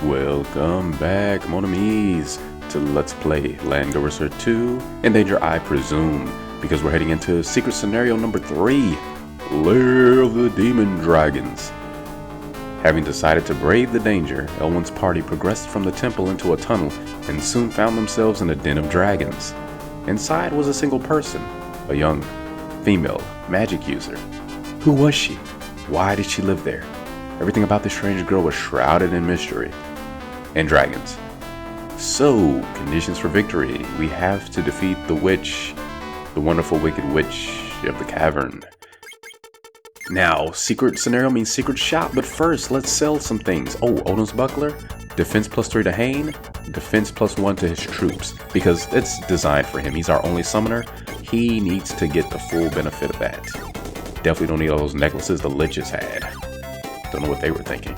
Welcome back, mon amis, to Let's Play Langrisser 2, in danger I presume, because we're heading into secret scenario number 3, Lair of the Demon Dragons. Having decided to brave the danger, Elwin's party progressed from the temple into a tunnel and soon found themselves in a den of dragons. Inside was a single person, a young, female magic user. Who was she? Why did she live there? Everything about this strange girl was shrouded in mystery. And dragons. So, conditions for victory. We have to defeat the witch, the wonderful wicked witch of the cavern. Now, secret scenario means secret shop, but first, let's sell some things. Oh, Odin's buckler, defense +3 to Hein, defense +1 to his troops, because it's designed for him. He's our only summoner. He needs to get the full benefit of that. Definitely don't need all those necklaces the liches had. Don't know what they were thinking.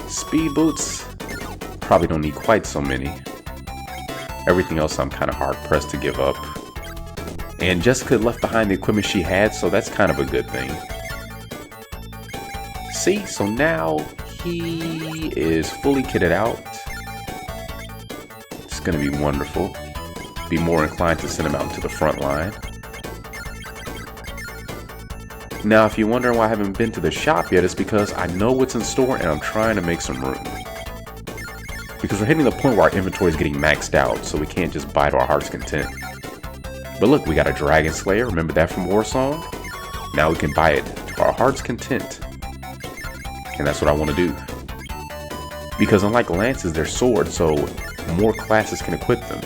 Speed boots, probably don't need quite so many. Everything else I'm kind of hard pressed to give up. And Jessica left behind the equipment she had, so that's kind of a good thing. See, so now he is fully kitted out. It's gonna be wonderful. Be more inclined to send him out into the front line. Now, if you're wondering why I haven't been to the shop yet, it's because I know what's in store and I'm trying to make some room. Because we're hitting the point where our inventory is getting maxed out, so we can't just buy to our heart's content. But look, we got a Dragon Slayer, remember that from Warsong? Now we can buy it to our heart's content. And that's what I want to do. Because unlike lances, they're swords, so more classes can equip them.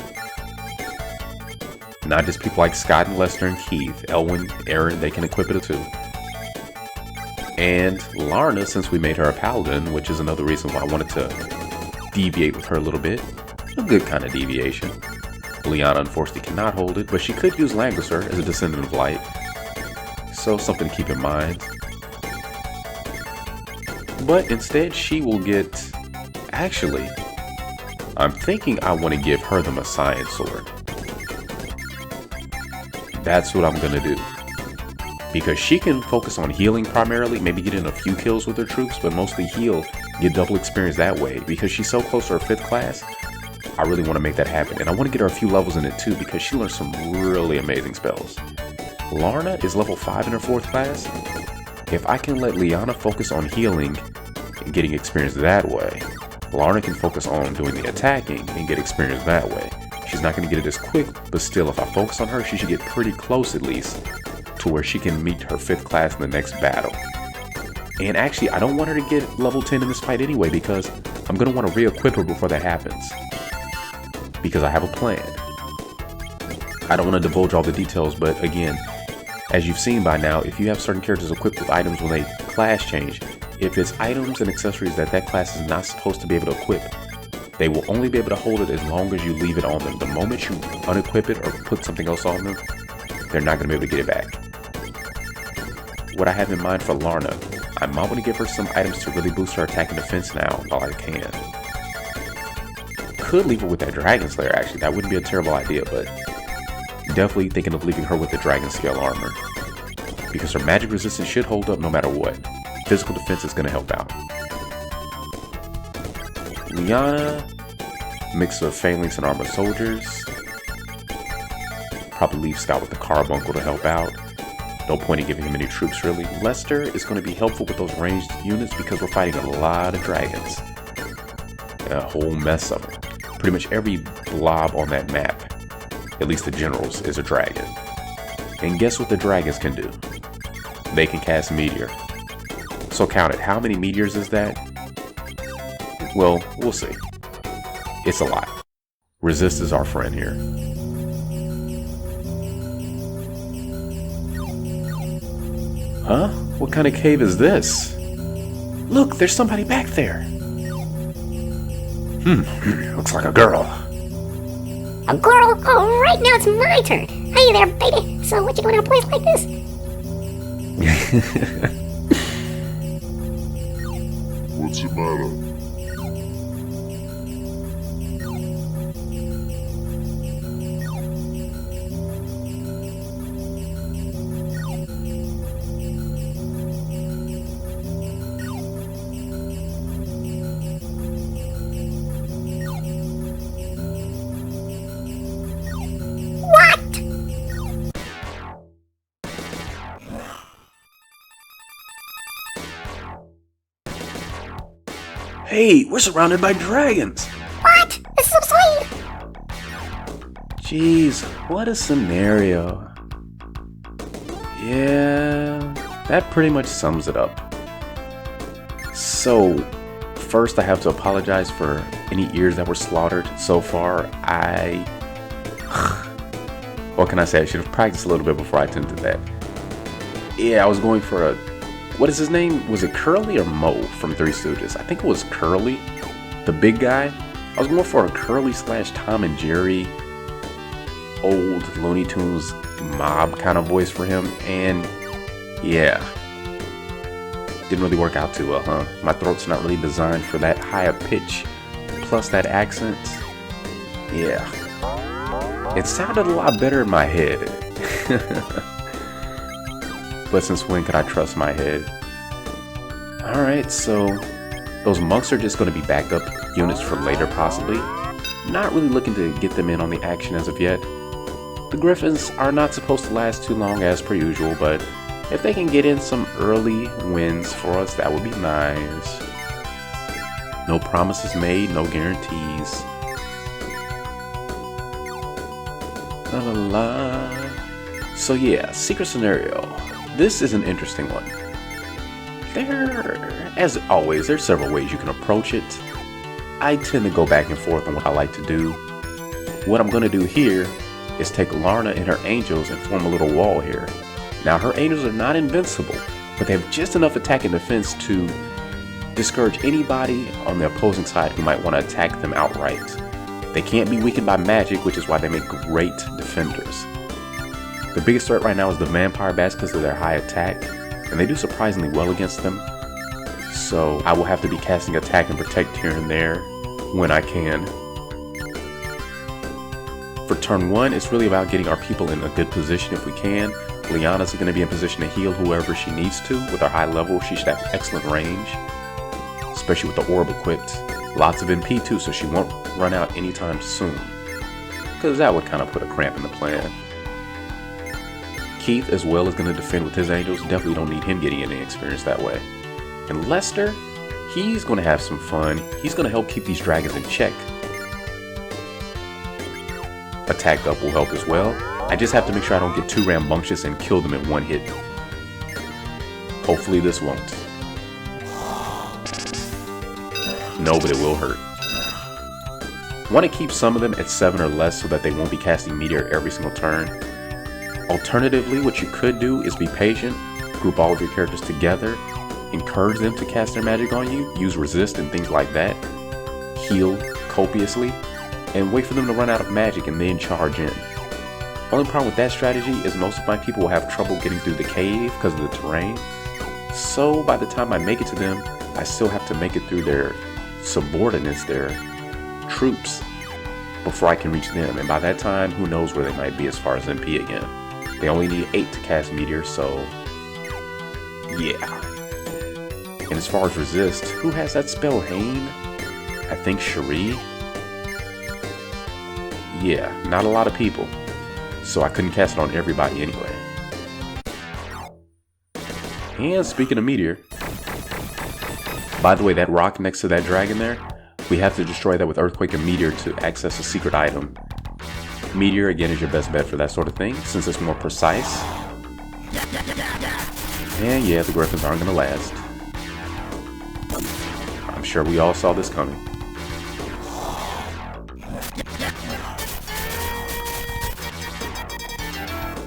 Not just people like Scott and Lester and Keith, Elwin, Aaron, they can equip it too. And Lana, since we made her a paladin, which is another reason why I wanted to deviate with her a little bit. A good kind of deviation. Liana unfortunately cannot hold it, but she could use Langrisser as a descendant of light. So something to keep in mind. But instead she will get... Actually, I'm thinking I want to give her the Messiah sword. That's what I'm gonna do. Because she can focus on healing primarily, maybe get in a few kills with her troops, but mostly heal, get double experience that way. Because she's so close to her 5th class, I really want to make that happen. And I want to get her a few levels in it too, because she learns some really amazing spells. Lana is level 5 in her 4th class. If I can let Liana focus on healing and getting experience that way, Lana can focus on doing the attacking and get experience that way. She's not going to get it as quick, but still, if I focus on her, she should get pretty close at least to where she can meet her 5th class in the next battle. And actually, I don't want her to get level 10 in this fight anyway, because I'm going to want to re-equip her before that happens. Because I have a plan. I don't want to divulge all the details, but again, as you've seen by now, if you have certain characters equipped with items when they class change, if it's items and accessories that class is not supposed to be able to equip, they will only be able to hold it as long as you leave it on them. The moment you unequip it or put something else on them, they're not going to be able to get it back. What I have in mind for Lana, I might want to give her some items to really boost her attack and defense now while I can. Could leave her with that Dragon Slayer actually, that wouldn't be a terrible idea, but definitely thinking of leaving her with the Dragon Scale armor. Because her magic resistance should hold up no matter what. Physical defense is going to help out. Liana, mix of Phalanx and Armored Soldiers. Probably leave Scott with the Carbuncle to help out. No point in giving him any troops really. Lester is going to be helpful with those ranged units because we're fighting a lot of dragons. A whole mess of them. Pretty much every blob on that map, at least the generals, is a dragon. And guess what the dragons can do? They can cast Meteor. So count it. How many meteors is that? Well, we'll see. It's a lot. Resist is our friend here. Huh? What kind of cave is this? Look, there's somebody back there. Looks like a girl. A girl? Oh, right now it's my turn. Hey there, baby. So what you doing in a place like this? What's the matter? Hey, we're surrounded by dragons! What? This is so sweet! Jeez, what a scenario. Yeah, that pretty much sums it up. So, first I have to apologize for any ears that were slaughtered so far. What can I say? I should have practiced a little bit before I attempted that. Yeah, I was going for a... What is his name? Was it Curly or Mo from Three Stooges? I think it was Curly, the big guy. I was going for a Curly / Tom and Jerry, old Looney Tunes mob kind of voice for him. And yeah, didn't really work out too well, huh? My throat's not really designed for that high a pitch, plus that accent. Yeah, it sounded a lot better in my head. But since when could I trust my head? Alright, so those monks are just going to be backup units for later possibly. Not really looking to get them in on the action as of yet. The griffins are not supposed to last too long as per usual, but if they can get in some early wins for us, that would be nice. No promises made, no guarantees. La la la. So yeah, secret scenario. This is an interesting one. As always, there's several ways you can approach it. I tend to go back and forth on what I like to do. What I'm going to do here is take Lana and her angels and form a little wall here. Now her angels are not invincible, but they have just enough attack and defense to discourage anybody on the opposing side who might want to attack them outright. They can't be weakened by magic, which is why they make great defenders. The biggest threat right now is the vampire bats because of their high attack, and they do surprisingly well against them. So I will have to be casting attack and protect here and there when I can. For turn 1, it's really about getting our people in a good position if we can. Liana's going to be in position to heal whoever she needs to. With her high level, she should have excellent range, especially with the orb equipped. Lots of MP too, so she won't run out anytime soon, because that would kind of put a cramp in the plan. Keith as well is going to defend with his angels. Definitely don't need him getting any experience that way. And Lester, he's going to have some fun. He's going to help keep these dragons in check. Attack up will help as well. I just have to make sure I don't get too rambunctious and kill them in one hit. Hopefully this won't. No, but it will hurt. Want to keep some of them at 7 or less so that they won't be casting meteor every single turn. Alternatively, what you could do is be patient, group all of your characters together, encourage them to cast their magic on you, use resist and things like that, heal copiously, and wait for them to run out of magic and then charge in. Only problem with that strategy is most of my people will have trouble getting through the cave because of the terrain. So by the time I make it to them, I still have to make it through their subordinates, their troops, before I can reach them. And by that time, who knows where they might be as far as MP again. They only need 8 to cast meteor, so yeah. And as far as resist, who has that spell? Hein? I think Cherie? Yeah, not a lot of people. So I couldn't cast it on everybody anyway. And speaking of meteor, by the way, that rock next to that dragon there, we have to destroy that with earthquake and meteor to access a secret item. Meteor again is your best bet for that sort of thing, since it's more precise. And yeah, the griffins aren't gonna last. I'm sure we all saw this coming.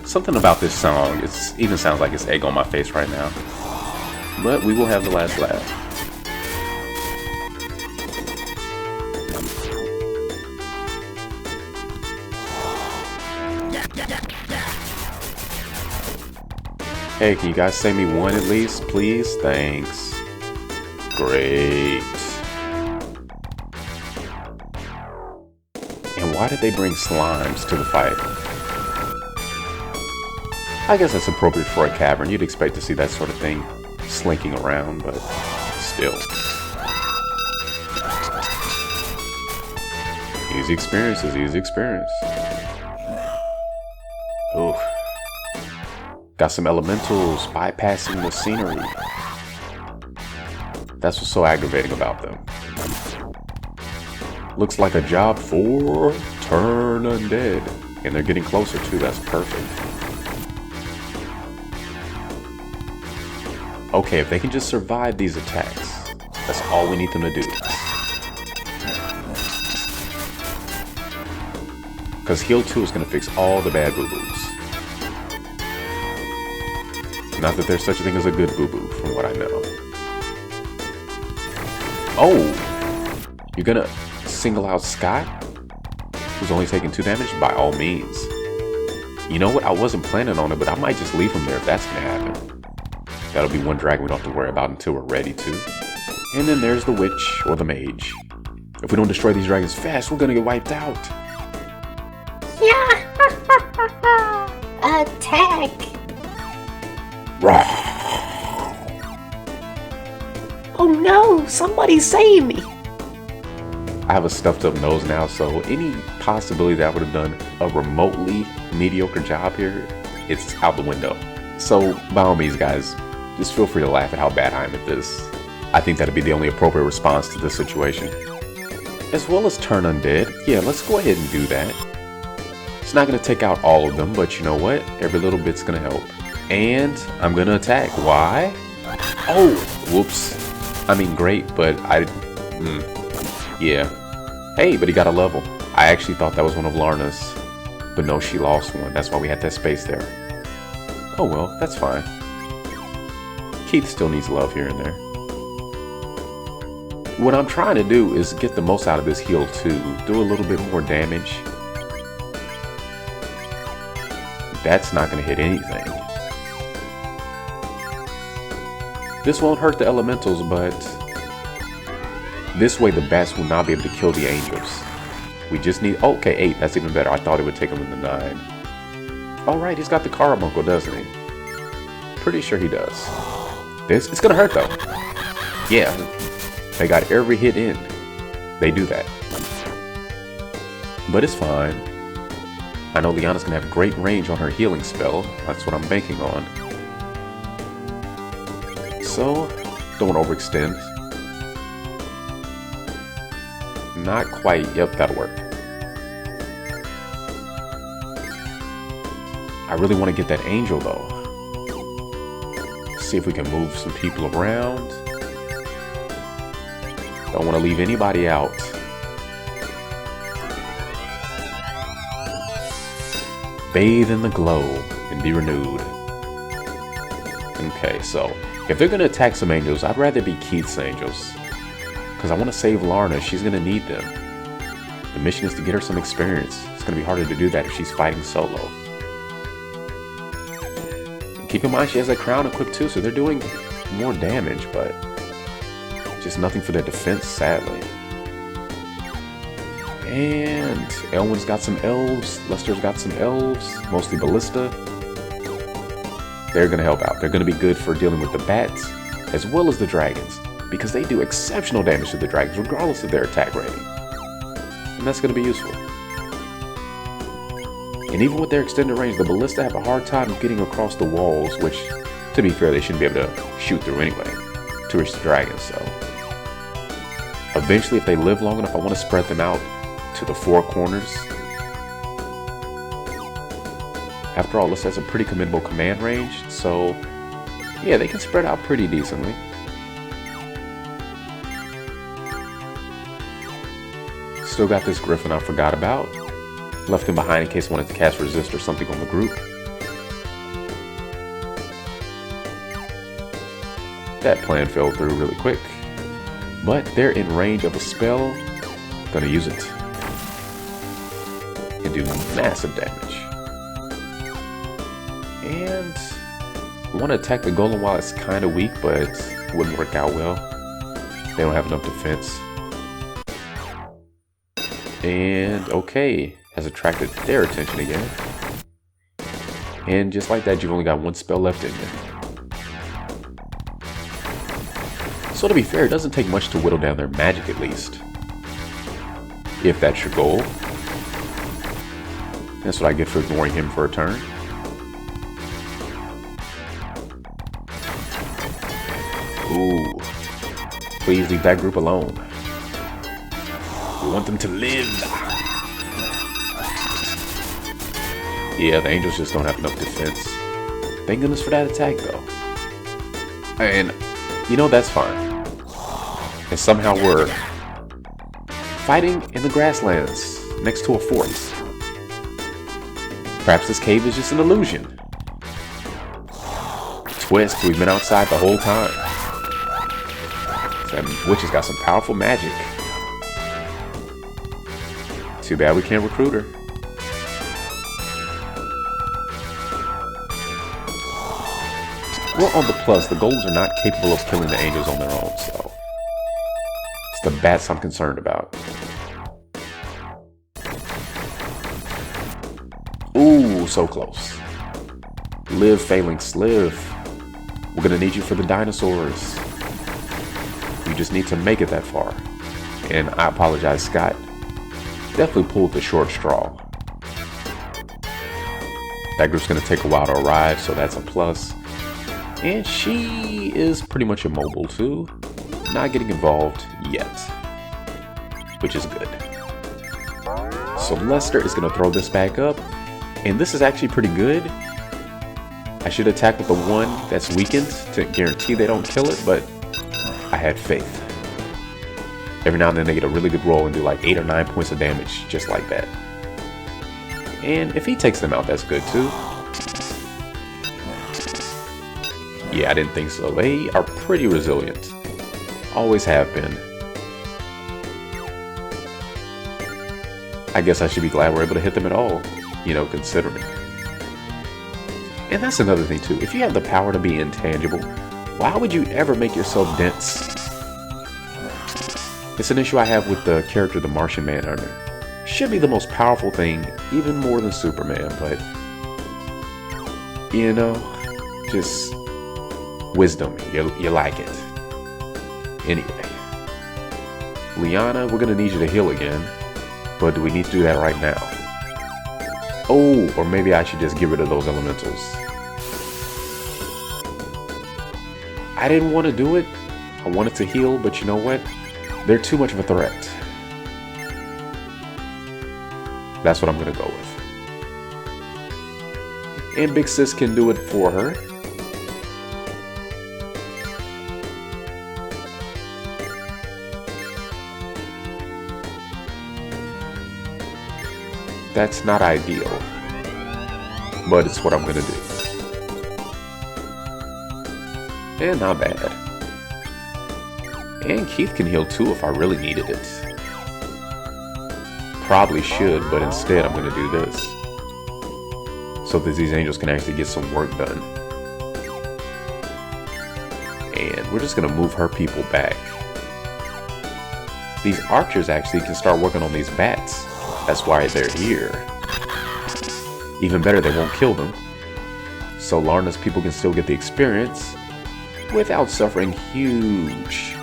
Something about this song, it even sounds like it's egg on my face right now. But we will have the last laugh. Hey, can you guys save me one at least, please? Thanks. Great. And why did they bring slimes to the fight? I guess that's appropriate for a cavern. You'd expect to see that sort of thing slinking around, but still. Easy experience is easy experience. Ooh. Got some elementals bypassing the scenery. That's what's so aggravating about them. Looks like a job for Turn Undead. And they're getting closer too, that's perfect. Okay, if they can just survive these attacks, that's all we need them to do. Because heal 2 is going to fix all the bad boo-boos. Not that there's such a thing as a good boo-boo, from what I know. Oh! You're going to single out Scott, who's only taking 2 damage? By all means. You know what? I wasn't planning on it, but I might just leave him there if that's going to happen. That'll be one dragon we don't have to worry about until we're ready to. And then there's the witch or the mage. If we don't destroy these dragons fast, we're going to get wiped out. Yeah! Attack! Oh no! Somebody save me! I have a stuffed up nose now, so any possibility that I would have done a remotely mediocre job here, it's out the window. So by all means, guys, just feel free to laugh at how bad I am at this. I think that'd be the only appropriate response to this situation. As well as turn undead. Yeah, let's go ahead and do that. It's not going to take out all of them, but you know what? Every little bit's going to help. And I'm going to attack. Why? Oh, whoops. I mean, great, but yeah. Hey, but he got a level. I actually thought that was one of Lana's. But no, she lost one. That's why we had that space there. Oh well, that's fine. Keith still needs love here and there. What I'm trying to do is get the most out of this heal too. Do a little bit more damage. That's not going to hit anything. This won't hurt the elementals, but this way the bats will not be able to kill the angels. We just need... Okay, 8. That's even better. I thought it would take him in the 9. Alright, he's got the carbuncle, doesn't he? Pretty sure he does. It's gonna hurt though. Yeah, they got every hit in. They do that. But it's fine. I know Liana's gonna have great range on her healing spell. That's what I'm banking on. So, don't want to overextend. Not quite. Yep, that'll work. I really want to get that angel though. See if we can move some people around. Don't want to leave anybody out. Bathe in the glow and be renewed. Okay, so if they're going to attack some angels, I'd rather be Keith's angels. Because I want to save Lana. She's going to need them. The mission is to get her some experience. It's going to be harder to do that if she's fighting solo. And keep in mind, she has that crown equipped too, so they're doing more damage, but just nothing for their defense, sadly. And Elwin's got some elves. Lester's got some elves, mostly ballista. They're going to help out. They're going to be good for dealing with the bats as well as the dragons, because they do exceptional damage to the dragons regardless of their attack rating. And that's going to be useful. And even with their extended range, the ballista have a hard time getting across the walls, which, to be fair, they shouldn't be able to shoot through anyway to reach the dragons. So eventually, if they live long enough, I want to spread them out to the 4 corners. After all, this has a pretty commendable command range, so yeah, they can spread out pretty decently. Still got this griffin I forgot about. Left him behind in case I wanted to cast resist or something on the group. That plan fell through really quick. But they're in range of a spell. Gonna use it. And do massive damage. And I want to attack the golem while it's kind of weak, but it wouldn't work out well. They don't have enough defense. And okay, has attracted their attention again. And just like that, you've only got 1 spell left in you. So to be fair, it doesn't take much to whittle down their magic at least. If that's your goal. That's what I get for ignoring him for a turn. Ooh. Please leave that group alone. want them to live. Yeah, the angels just don't have enough defense. Thank goodness for that attack, though. And, you know, that's fine. And somehow we're fighting in the grasslands next to a fort. Perhaps this cave is just an illusion. Twist, we've been outside the whole time. That witch has got some powerful magic. Too bad we can't recruit her. Well, on the plus, the golems are not capable of killing the angels on their own, so it's the bats I'm concerned about. Ooh, so close. Live, Phalanx, live. We're gonna need you for the dinosaurs. You just need to make it that far. And I apologize, Scott. Definitely pulled the short straw. That group's gonna take a while to arrive, so that's a plus. And she is pretty much immobile too. Not getting involved yet. Which is good. So Lester is gonna throw this back up. And this is actually pretty good. I should attack with the one that's weakened to guarantee they don't kill it, but I had faith. Every now and then they get a really good roll and do like 8 or 9 points of damage just like that. And if he takes them out, that's good too. Yeah, I didn't think so. They are pretty resilient. Always have been. I guess I should be glad we're able to hit them at all, you know, considering. And that's another thing too. If you have the power to be intangible, why would you ever make yourself dense? It's an issue I have with the character the Martian Manhunter. Should be the most powerful thing, even more than Superman, but you know, just wisdom. You like it. Anyway, Liana, we're gonna need you to heal again, but do we need to do that right now? Oh, or maybe I should just get rid of those elementals. I didn't want to do it. I wanted to heal, but you know what? They're too much of a threat. That's what I'm gonna go with. And Big Sis can do it for her. That's not ideal, but it's what I'm gonna do. And not bad. And Keith can heal too if I really needed it. Probably should, but instead I'm gonna do this. So that these angels can actually get some work done. And we're just gonna move her people back. These archers actually can start working on these bats. That's why they're here. Even better, they won't kill them. So Lana's people can still get the experience without suffering huge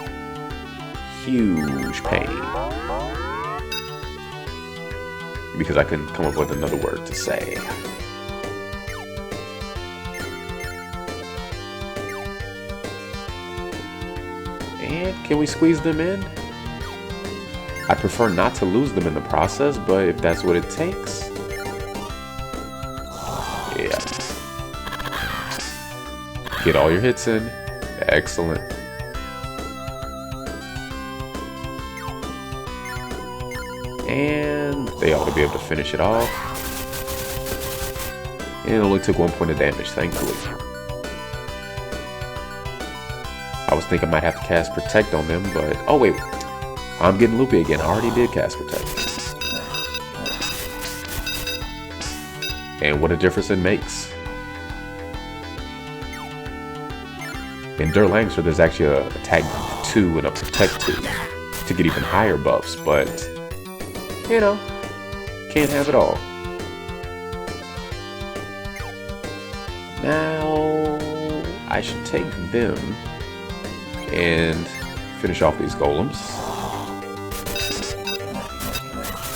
pain. Because I couldn't come up with another word to say. And can we squeeze them in? I prefer not to lose them in the process, but if that's what it takes. Yeah. Get all your hits in. Excellent. And they ought to be able to finish it off. And it only took 1 point of damage, thankfully. I was thinking I might have to cast Protect on them, but... oh wait, I'm getting loopy again. I already did cast Protect. And what a difference it makes. In Langrisser, there's actually a Attack 2 and a Protect 2 to get even higher buffs, but... you know, can't have it all. Now, I should take them and finish off these golems,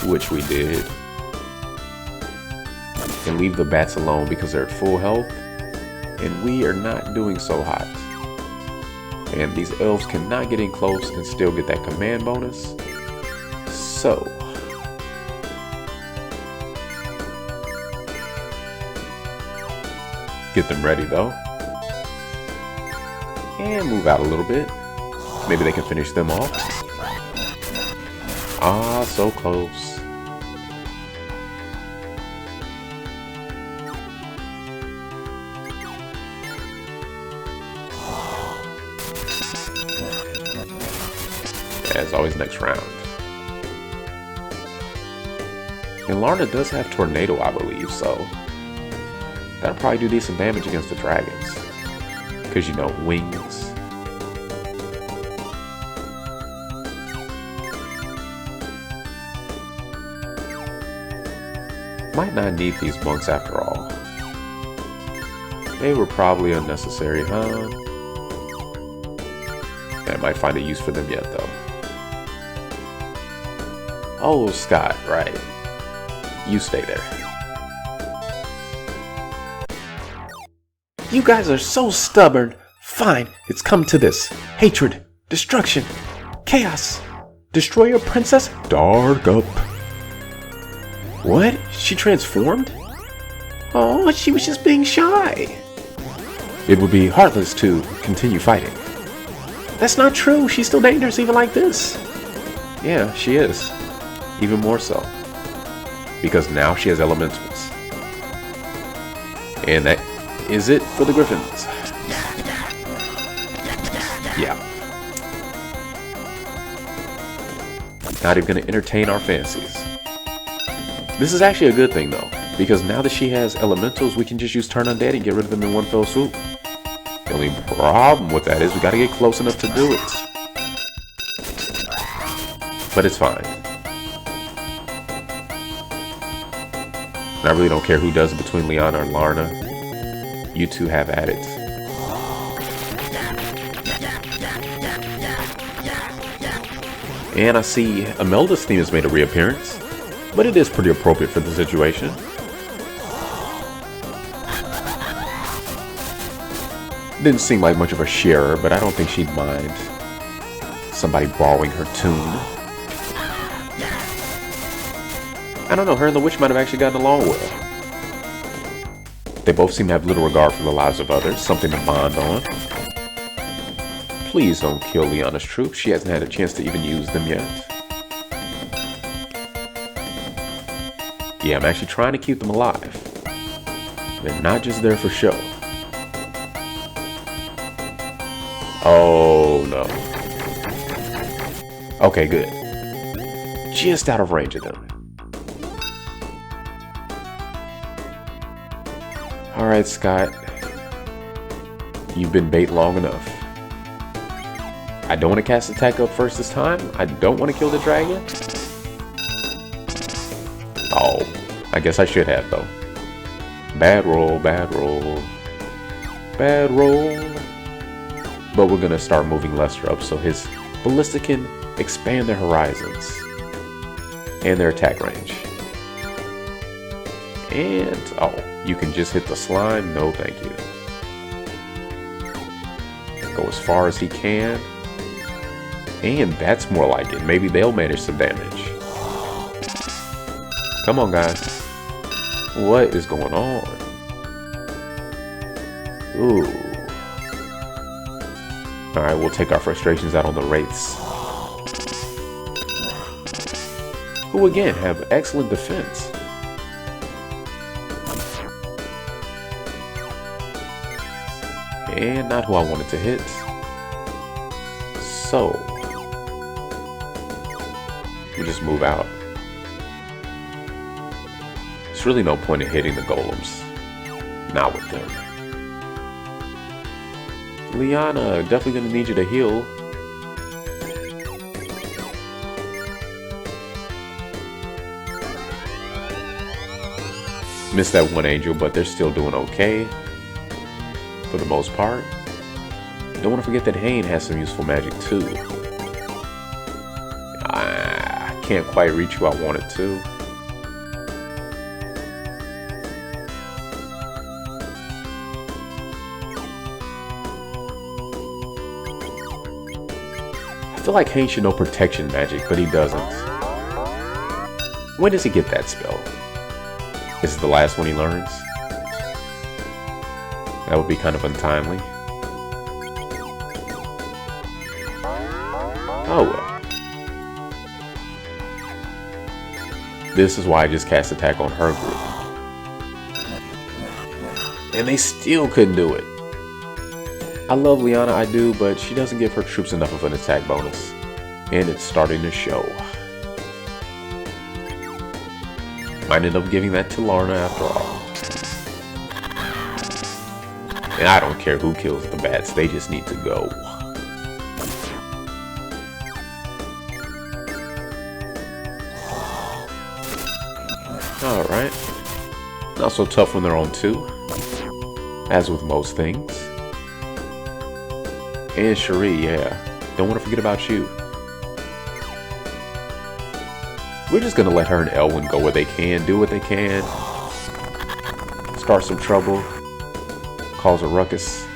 which we did, and leave the bats alone because they're at full health, and we are not doing so hot. And these elves cannot get in close and still get that command bonus. So, get them ready though. And move out a little bit. Maybe they can finish them off. Ah, so close. As always, next round. And Lana does have Tornado, I believe, so that'll probably do decent damage against the dragons. Because, you know, wings. Might not need these monks after all. They were probably unnecessary, huh? I might find a use for them yet, though. Oh, Scott, right. You stay there. You guys are so stubborn. Fine, it's come to this. Hatred, destruction, chaos. Destroy your princess? Dark up. What? She transformed? Oh, she was just being shy. It would be heartless to continue fighting. That's not true. She's still dangerous even like this. Yeah, she is. Even more so. Because now she has elementals. And that is it for the Griffins. Yeah. Not even going to entertain our fancies. This is actually a good thing though. Because now that she has elementals, we can just use Turn Undead and get rid of them in one fell swoop. The only problem with that is we got to get close enough to do it. But it's fine. And I really don't care who does it between Liana and Lana. You two have at it. And I see Imelda's theme has made a reappearance. But it is pretty appropriate for the situation. Didn't seem like much of a sharer, but I don't think she'd mind somebody borrowing her tune. I don't know, her and the witch might have actually gotten along well. They both seem to have little regard for the lives of others, something to bond on. Please don't kill Liana's troops, she hasn't had a chance to even use them yet. Yeah, I'm actually trying to keep them alive. They're not just there for show. Oh no. Okay, good. Just out of range of them. Alright, Scott. You've been bait long enough. I don't want to cast attack up first this time. I don't want to kill the dragon. Oh, I guess I should have though. Bad roll, bad roll. Bad roll. But we're gonna start moving Lester up so his ballista can expand their horizons and their attack range. And oh, you can just hit the slime. No, thank you. Go as far as he can. And that's more like it. Maybe they'll manage some damage. Come on, guys. What is going on? Ooh. Alright, we'll take our frustrations out on the wraiths. Who again have excellent defense. And not who I wanted to hit. So we'll just move out. There's really no point in hitting the golems. Not with them. Liana, definitely gonna need you to heal. Missed that one angel, but they're still doing okay. For the most part. Don't want to forget that Hein has some useful magic too. I can't quite reach who I wanted to. I feel like Hein should know protection magic, but he doesn't. When does he get that spell? Is it the last one he learns? That would be kind of untimely. Oh well. This is why I just cast attack on her group. And they still couldn't do it. I love Liana, I do, but she doesn't give her troops enough of an attack bonus. And it's starting to show. Might end up giving that to Lana after all. And I don't care who kills the bats, they just need to go. Alright. Not so tough when they're on 2. As with most things. And Cherie, yeah. Don't want to forget about you. We're just gonna let her and Elwin go where they can, do what they can. Start some trouble. Cause a ruckus.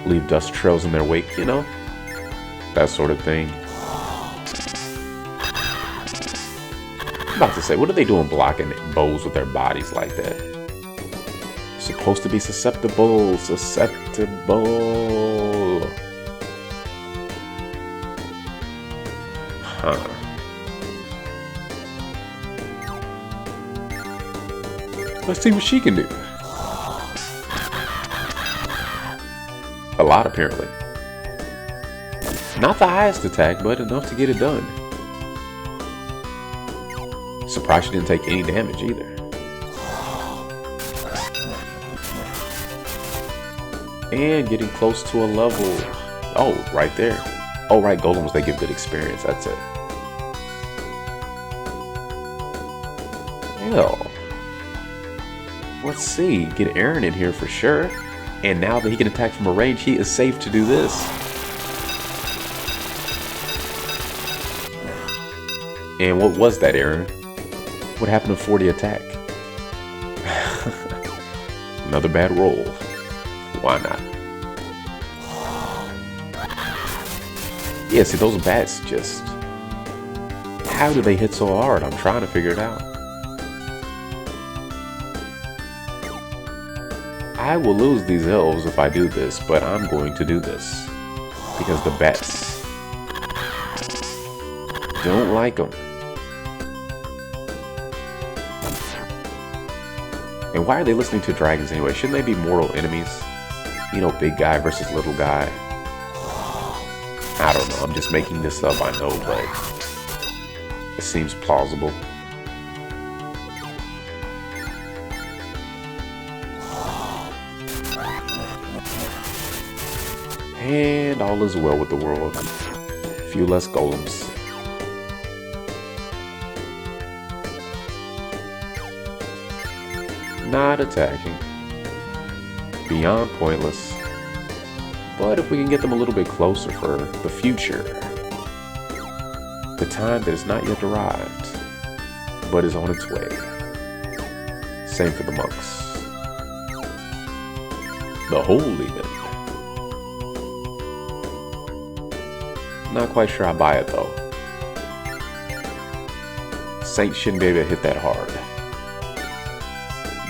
Leave dust trails in their wake, you know? That sort of thing. I'm about to say, what are they doing blocking bows with their bodies like that? Supposed to be susceptible. Susceptible. Huh. Let's see what she can do. A lot, apparently. Not the highest attack, but enough to get it done. Surprised she didn't take any damage either. And getting close to a level. Oh, right there. Oh, right, golems, they give good experience. That's it. Hell. Let's see. Get Aaron in here for sure. And now that he can attack from a range, he is safe to do this. And what was that, Aaron? What happened to 40 attack? Another bad roll. Why not? Yeah, see, those bats just... How do they hit so hard? I'm trying to figure it out. I will lose these elves if I do this, but I'm going to do this. Because the bats don't like them. And why are they listening to dragons anyway? Shouldn't they be mortal enemies? You know, big guy versus little guy. I don't know, I'm just making this up, I know, but it seems plausible. And all is well with the world. Few less golems. Not attacking. Beyond pointless. But if we can get them a little bit closer for the future. The time that has not yet arrived, but is on its way. Same for the monks. The holy men. Not quite sure I buy it though. Saints shouldn't be able to hit that hard.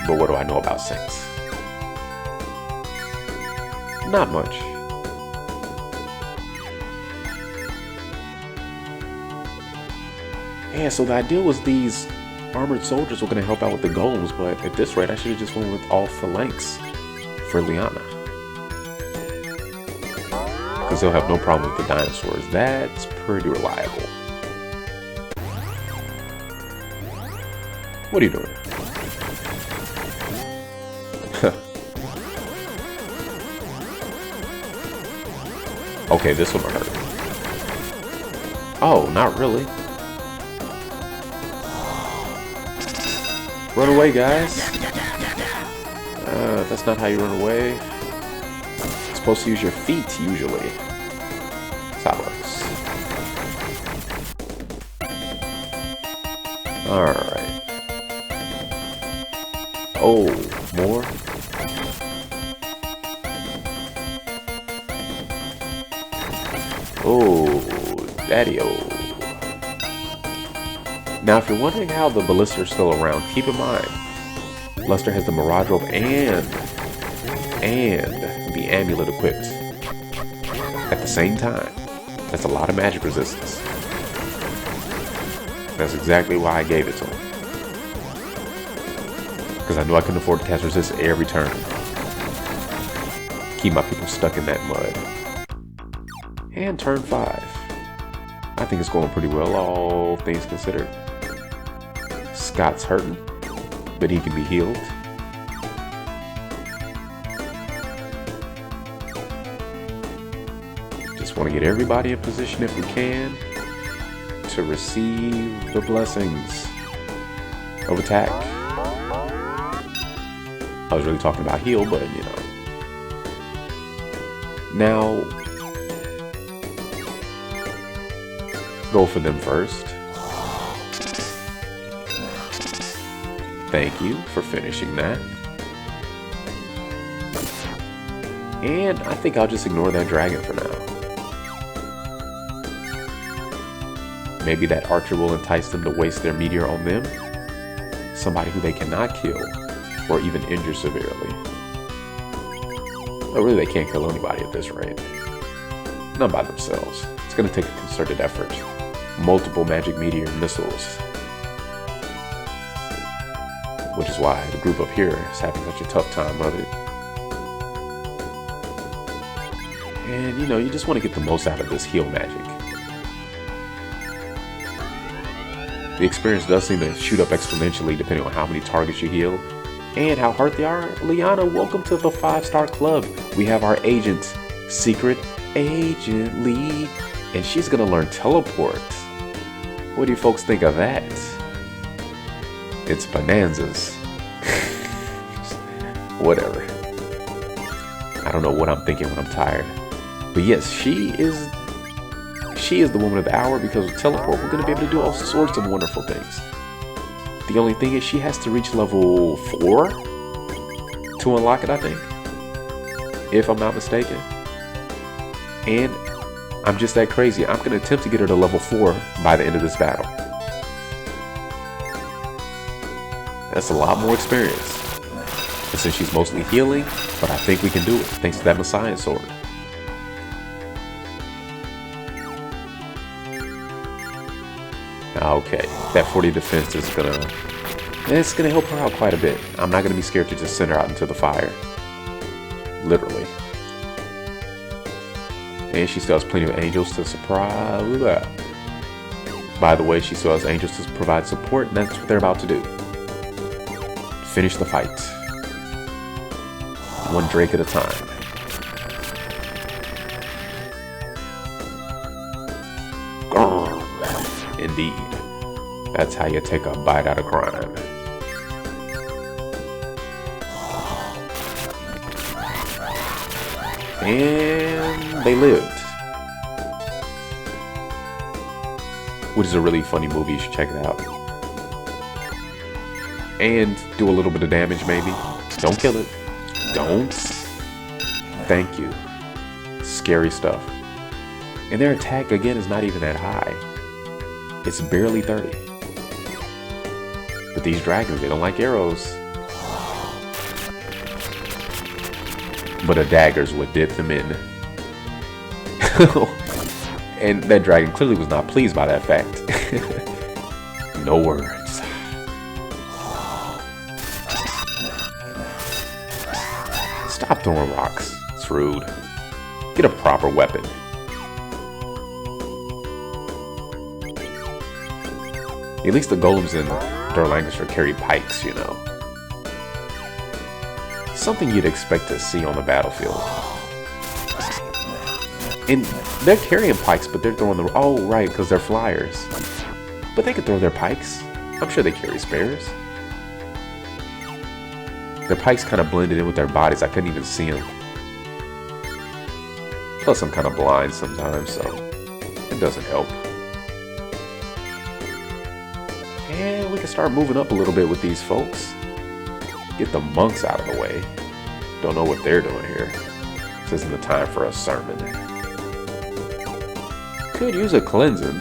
But what do I know about saints? Not much. Yeah, so the idea was these armored soldiers were going to help out with the golems, but at this rate I should have just went with all phalanx for Liana. Because they'll have no problem with the dinosaurs. That's pretty reliable. What are you doing? Okay, this one will hurt. Oh, not really. Run away, guys. That's not how you run away. You're supposed to use your feet, usually. That's how it works. Alright. Oh, more? Oh, daddy-o. Now, if you're wondering how the ballista are still around, keep in mind, Lester has the Mirage Robe and the amulet equipped at the same time. That's a lot of magic resistance. That's exactly why I gave it to him. Because I knew I couldn't afford to cast resist every turn. Keep my people stuck in that mud. And turn 5. I think it's going pretty well, all things considered. Scott's hurting, but he can be healed. Just want to get everybody in position if we can to receive the blessings of attack. I was really talking about heal, but you know. Now, go for them first. Thank you for finishing that. And I think I'll just ignore that dragon for now. Maybe that archer will entice them to waste their meteor on them. Somebody who they cannot kill or even injure severely. But really, they can't kill anybody at this rate. Not by themselves. It's going to take a concerted effort. Multiple magic meteor missiles. Which is why the group up here is having such a tough time of it. And you know, you just want to get the most out of this heal magic. The experience does seem to shoot up exponentially depending on how many targets you heal and how hard they are. Liana, welcome to the 5-star club. We have our agent, Secret Agent Lee, and she's gonna learn teleport. What do you folks think of that? It's bonanzas. Whatever. I don't know what I'm thinking when I'm tired. But yes, she is the woman of the hour because with teleport, we're going to be able to do all sorts of wonderful things. The only thing is she has to reach level 4 to unlock it, I think. If I'm not mistaken. And I'm just that crazy. I'm going to attempt to get her to level 4 by the end of this battle. That's a lot more experience. And since she's mostly healing, but I think we can do it thanks to that Messiah sword. Okay, that 40 defense is gonna help her out quite a bit. I'm not gonna be scared to just send her out into the fire. Literally. And she still has plenty of angels to surprise. By the way, she still has angels to provide support, and that's what they're about to do. Finish the fight. One Drake at a time. Indeed. That's how you take a bite out of crime. And they lived. Which is a really funny movie, you should check it out. And do a little bit of damage maybe. Don't kill it. Don't. Thank you. Scary stuff. And their attack again is not even that high. It's barely 30. But these dragons, they don't like arrows. But a dagger's what did them in. And that dragon clearly was not pleased by that fact. No words. Stop throwing rocks. It's rude. Get a proper weapon. At least the golems in Langrisser carry pikes, you know. Something you'd expect to see on the battlefield. And they're carrying pikes, but they're throwing the... Oh, right, because they're flyers. But they could throw their pikes. I'm sure they carry spares. Their pikes kind of blended in with their bodies. I couldn't even see them. Plus, I'm kind of blind sometimes, so it doesn't help. And we can start moving up a little bit with these folks. Get the monks out of the way. Don't know what they're doing here. This isn't the time for a sermon. Could use a cleansing.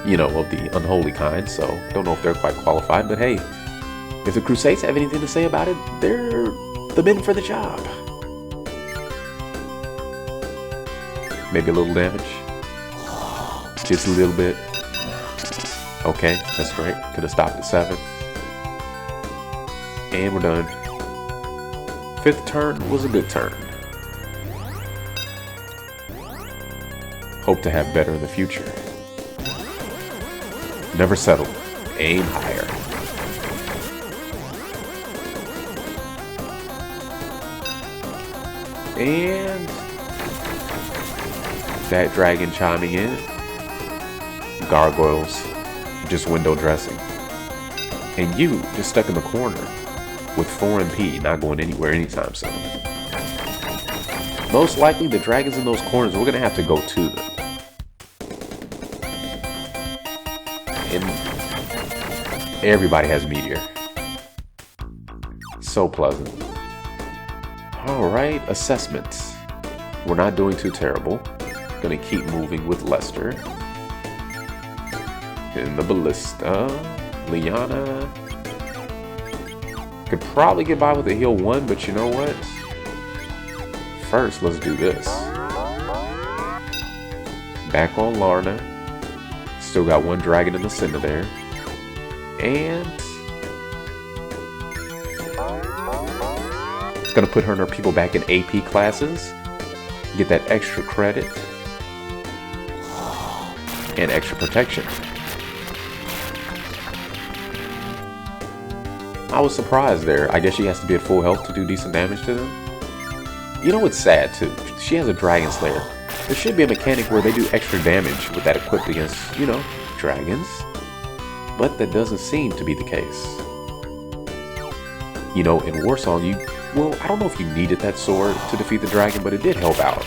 you know, of the unholy kind, so don't know if they're quite qualified, but hey, if the Crusades have anything to say about it, they're the men for the job. Maybe a little damage. Just a little bit. Okay, that's great. Could have stopped at 7. And we're done. 5th turn was a good turn. Hope to have better in the future. Never settle. Aim higher. And that dragon chiming in. Gargoyles just window dressing. And you just stuck in the corner with 4 MP, not going anywhere anytime soon. Most likely the dragons in those corners, we're gonna have to go to them. And everybody has meteor. So pleasant. Alright, assessments. We're not doing too terrible. Gonna keep moving with Lester. In the ballista. Liana. Could probably get by with a heal 1, but you know what? First, let's do this. Back on Lana. Still got 1 dragon in the center there. And gonna put her and her people back in AP classes. Get that extra credit. And extra protection. I was surprised there. I guess she has to be at full health to do decent damage to them. You know what's sad too? She has a Dragon Slayer. There should be a mechanic where they do extra damage with that equipped against, you know, dragons. But that doesn't seem to be the case. You know, in Warsong, well, I don't know if you needed that sword to defeat the dragon, but it did help out.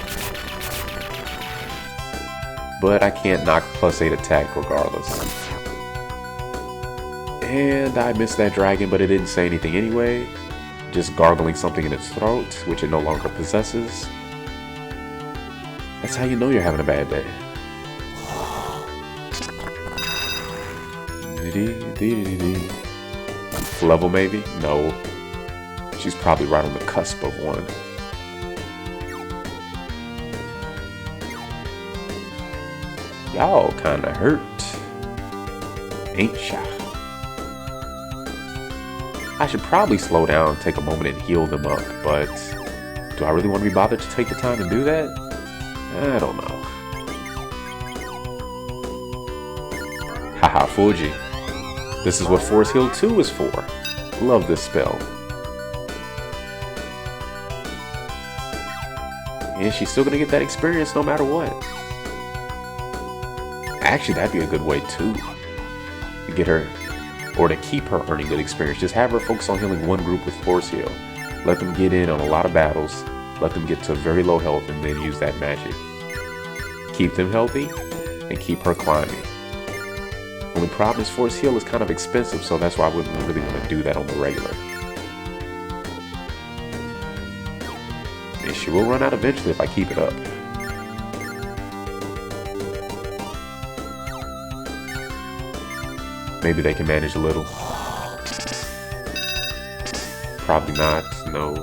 But I can't knock +8 attack regardless. And I missed that dragon, but it didn't say anything anyway. Just gargling something in its throat, which it no longer possesses. That's how you know you're having a bad day. Level maybe? No. She's probably right on the cusp of 1. Y'all kinda hurt. Ain't ya? I should probably slow down, take a moment and heal them up, but do I really want to be bothered to take the time to do that? I don't know. Haha, Fuji. This is what Force Heal 2 is for. Love this spell. And she's still gonna get that experience no matter what. Actually, that'd be a good way too. To get her, or to keep her earning good experience. Just have her focus on healing 1 group with Force Heal. Let them get in on a lot of battles. Let them get to very low health and then use that magic. Keep them healthy and keep her climbing. Only problem is Force Heal is kind of expensive, so that's why I wouldn't really want to do that on the regular. And she will run out eventually if I keep it up. Maybe they can manage a little. Probably not, no.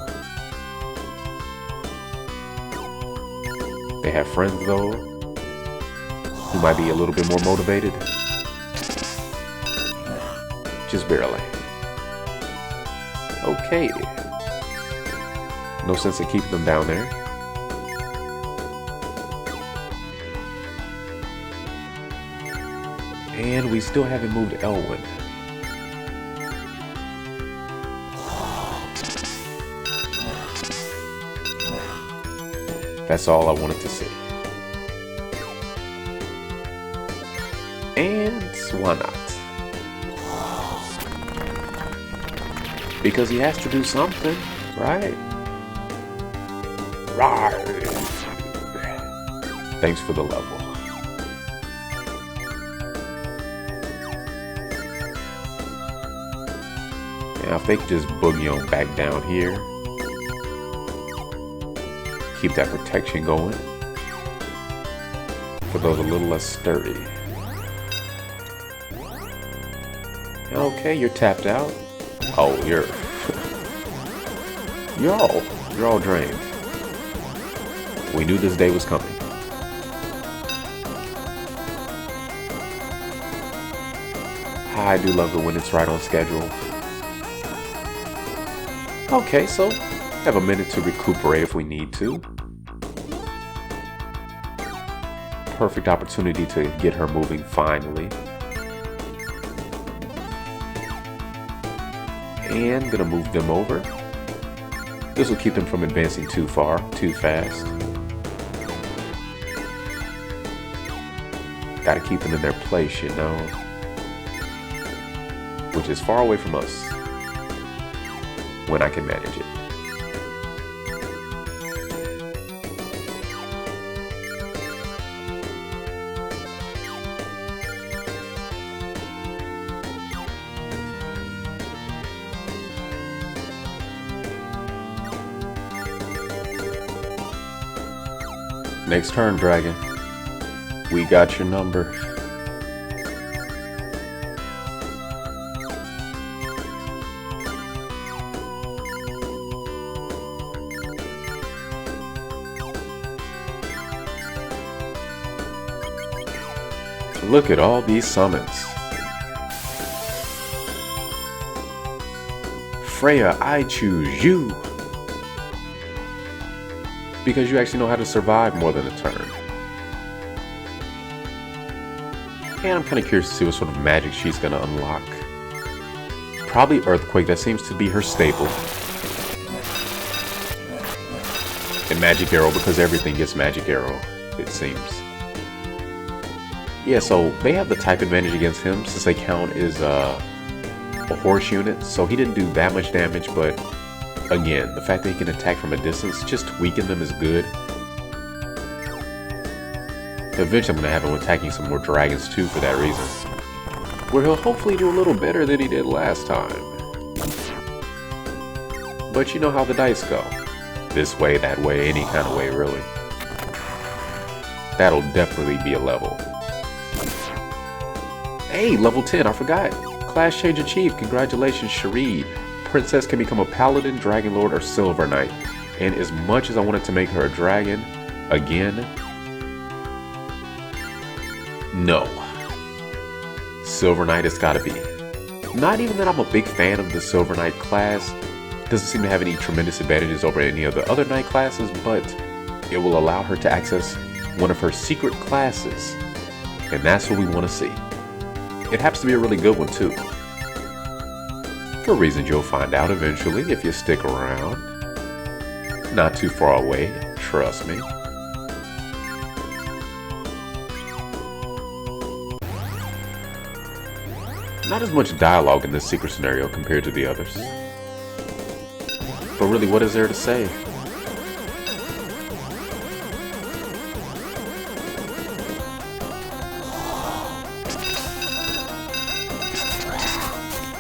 They have friends though, who might be a little bit more motivated. Just barely. Okay. No sense in keeping them down there. And we still haven't moved Elwin. That's all I wanted to see. And why not? Because he has to do something, right? Right. Thanks for the level. Now if they could just boogie on back down here. Keep that protection going. For those a little less sturdy. Okay, you're tapped out. Oh, you're all drained. We knew this day was coming. I do love it when it's right on schedule. Okay, so have a minute to recuperate if we need to. Perfect opportunity to get her moving finally. And gonna move them over. This will keep them from advancing too far, too fast. Gotta keep them in their place, you know. Which is far away from us. When I can manage it. Next turn, dragon. We got your number. Look at all these summons. Freya, I choose you. Because you actually know how to survive more than a turn. And I'm kind of curious to see what sort of magic she's going to unlock. Probably Earthquake, that seems to be her staple. And Magic Arrow, because everything gets Magic Arrow, it seems. Yeah, so they have the type advantage against him since they count as a horse unit. So he didn't do that much damage, but again, the fact that he can attack from a distance, just to weaken them is good. Eventually I'm going to have him attacking some more dragons too for that reason. Where he'll hopefully do a little better than he did last time. But you know how the dice go. This way, that way, any kind of way really. That'll definitely be a level. Hey, level 10, I forgot. Class change achieved. Congratulations, Cherie. Princess can become a paladin, dragon lord, or silver knight. And as much as I wanted to make her a dragon, again, no. Silver knight it's gotta be. Not even that I'm a big fan of the silver knight class. Doesn't seem to have any tremendous advantages over any of the other knight classes, but it will allow her to access one of her secret classes. And that's what we want to see. It happens to be a really good one too. For reasons you'll find out eventually if you stick around. Not too far away, trust me. Not as much dialogue in this secret scenario compared to the others. But really, what is there to say?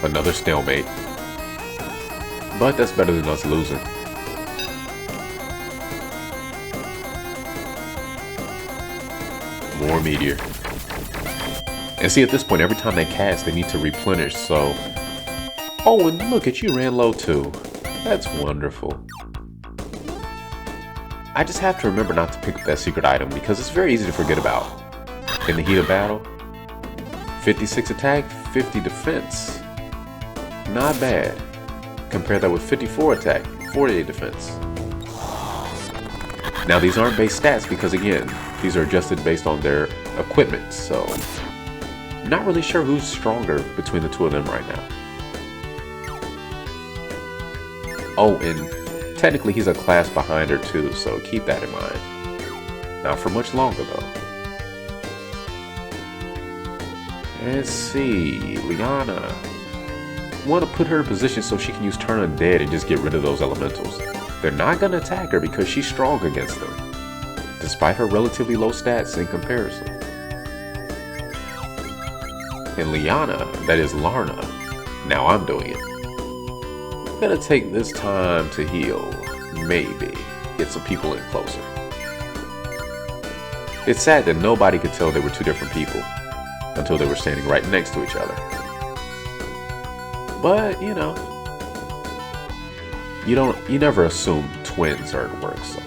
Another stalemate. But that's better than us losing. More meteor. And see, at this point, every time they cast, they need to replenish, so... Oh, and look at you, ran low too. That's wonderful. I just have to remember not to pick up that secret item, because it's very easy to forget about. In the heat of battle, 56 attack, 50 defense. Not bad. Compare that with 54 attack, 48 defense. Now these aren't base stats because again, these are adjusted based on their equipment, so not really sure who's stronger between the two of them right now. Oh, and technically he's a class behind her too, so keep that in mind. Not for much longer though. Let's see, Liana. Want to put her in position so she can use Turn Undead and just get rid of those elementals. They're not going to attack her because she's strong against them, despite her relatively low stats in comparison. And Liana, that is Lana, now I'm doing it. I'm going to take this time to heal, maybe get some people in closer. It's sad that nobody could tell they were two different people until they were standing right next to each other. But, you know, you never assume twins are at work, so.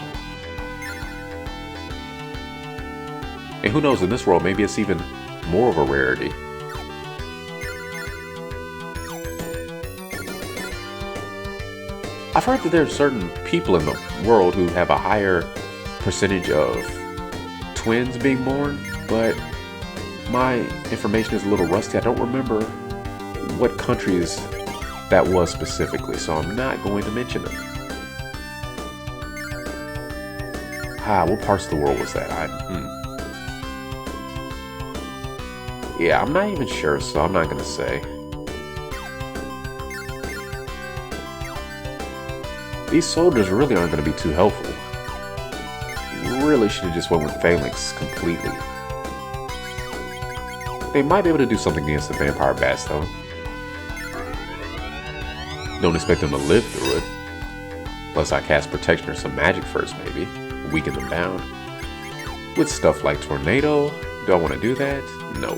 And who knows, in this world, maybe it's even more of a rarity. I've heard that there are certain people in the world who have a higher percentage of twins being born, but my information is a little rusty. I don't remember what countries that was specifically, so I'm not going to mention them. What parts of the world was that? Yeah, I'm not even sure, so I'm not going to say. These soldiers really aren't going to be too helpful. Really should have just went with phalanx completely. They might be able to do something against the vampire bats, though. Don't expect them to live through it. Unless I cast protection or some magic first, maybe. Weaken them down. With stuff like tornado, do I want to do that? No.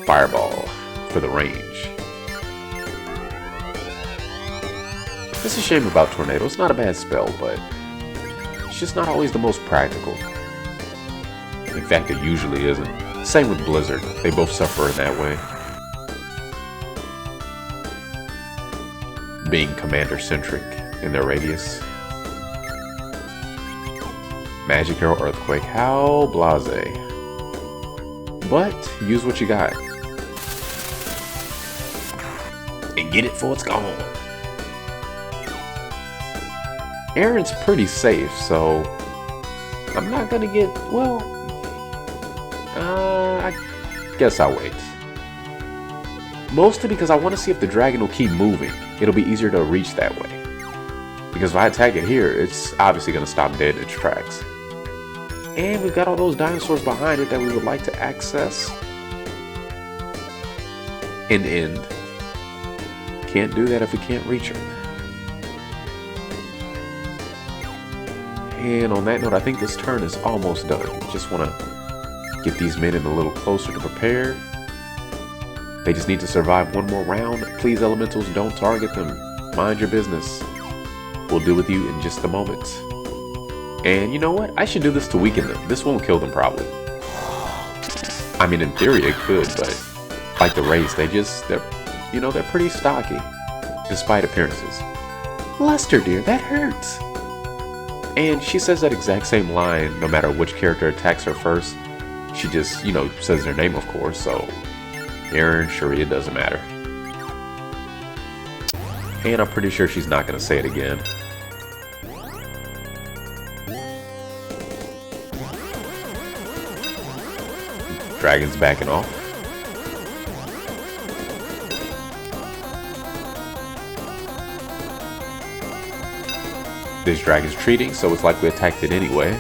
Fireball for the range. It's a shame about tornado. It's not a bad spell, but it's just not always the most practical. In fact, it usually isn't. Same with blizzard. They both suffer in that way. Being commander-centric in their radius. Magic Arrow Earthquake. How blasé. But use what you got. And get it before it's gone. Aaron's pretty safe, so I'm not gonna get, well, I guess I'll wait. Mostly because I want to see if the dragon will keep moving. It'll be easier to reach that way. Because if I attack it here, it's obviously gonna stop dead in its tracks. And we've got all those dinosaurs behind it that we would like to access. And end. Can't do that if we can't reach them. And on that note, I think this turn is almost done. Just want to get these men in a little closer to prepare. They just need to survive one more round. Please, elementals, don't target them. Mind your business. We'll deal with you in just a moment. And you know what? I should do this to weaken them. This won't kill them, probably. I mean, in theory, it could, but like the race, they're pretty stocky, despite appearances. Lester, dear, that hurts. And she says that exact same line no matter which character attacks her first. She just, says their name, of course, so Aaron, Cherie, it doesn't matter. And I'm pretty sure she's not going to say it again. Dragon's backing off. This dragon's treating, so it's like we attacked it anyway.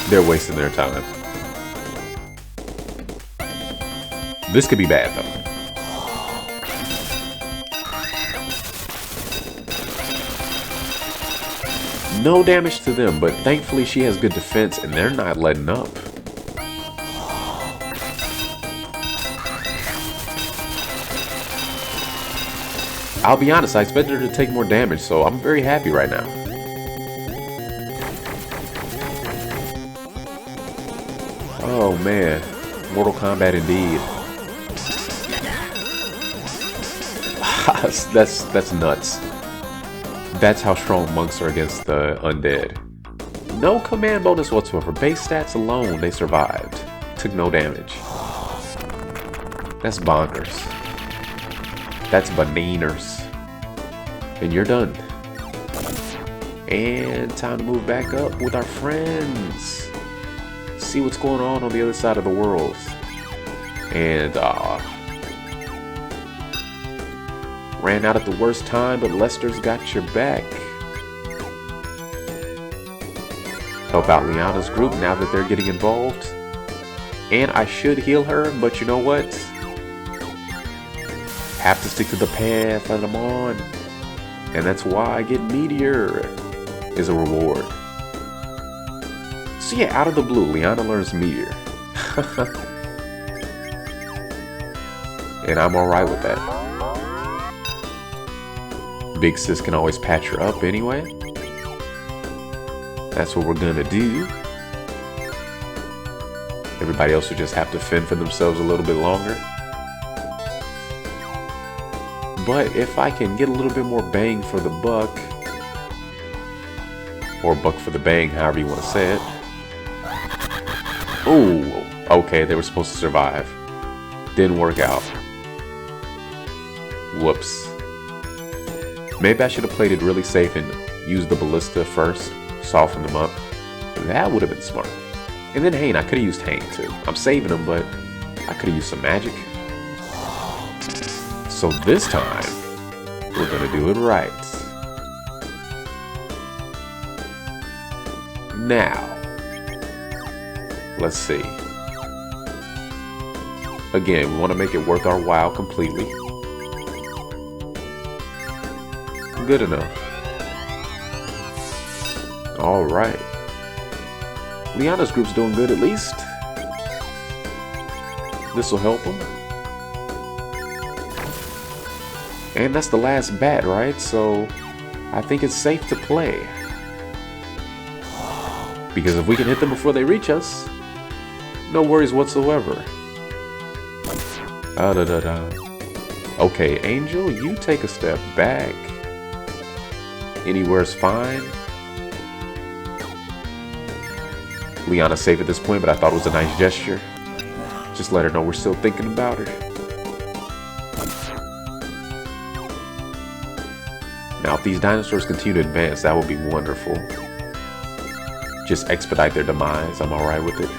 They're wasting their time. This could be bad, though. No damage to them, but thankfully she has good defense and they're not letting up. I'll be honest, I expected her to take more damage, so I'm very happy right now. Oh man, Mortal Kombat indeed. That's nuts. That's how strong monks are against the undead. No command bonus whatsoever. Base stats alone, they survived. Took no damage. That's bonkers. That's bananas. And you're done. And time to move back up with our friends. See what's going on the other side of the world. And ran out at the worst time, but Lester's got your back. Help out Liana's group now that they're getting involved. And I should heal her, but you know what? Have to stick to the path that I'm on. And that's why I get Meteor as a reward. So yeah, out of the blue, Liana learns Meteor. And I'm alright with that. Big sis can always patch her up anyway. That's what we're gonna do. Everybody else will just have to fend for themselves a little bit longer. But if I can get a little bit more bang for the buck, or buck for the bang, however you want to say it. Oh, okay, they were supposed to survive. Didn't work out. Whoops. Maybe I should have played it really safe and used the ballista first, soften them up. That would have been smart. And then Hein, I could have used Hein too. I'm saving him, but I could have used some magic. So this time, we're gonna do it right. Now, let's see. Again, we want to make it worth our while completely. Good enough. Alright. Liana's group's doing good at least. This will help them. And that's the last bat, right? So I think it's safe to play. Because if we can hit them before they reach us, no worries whatsoever. Okay, Angel, you take a step back. Anywhere's fine. Liana's safe at this point, but I thought it was a nice gesture. Just let her know we're still thinking about her. Now, if these dinosaurs continue to advance, that would be wonderful. Just expedite their demise. I'm alright with it.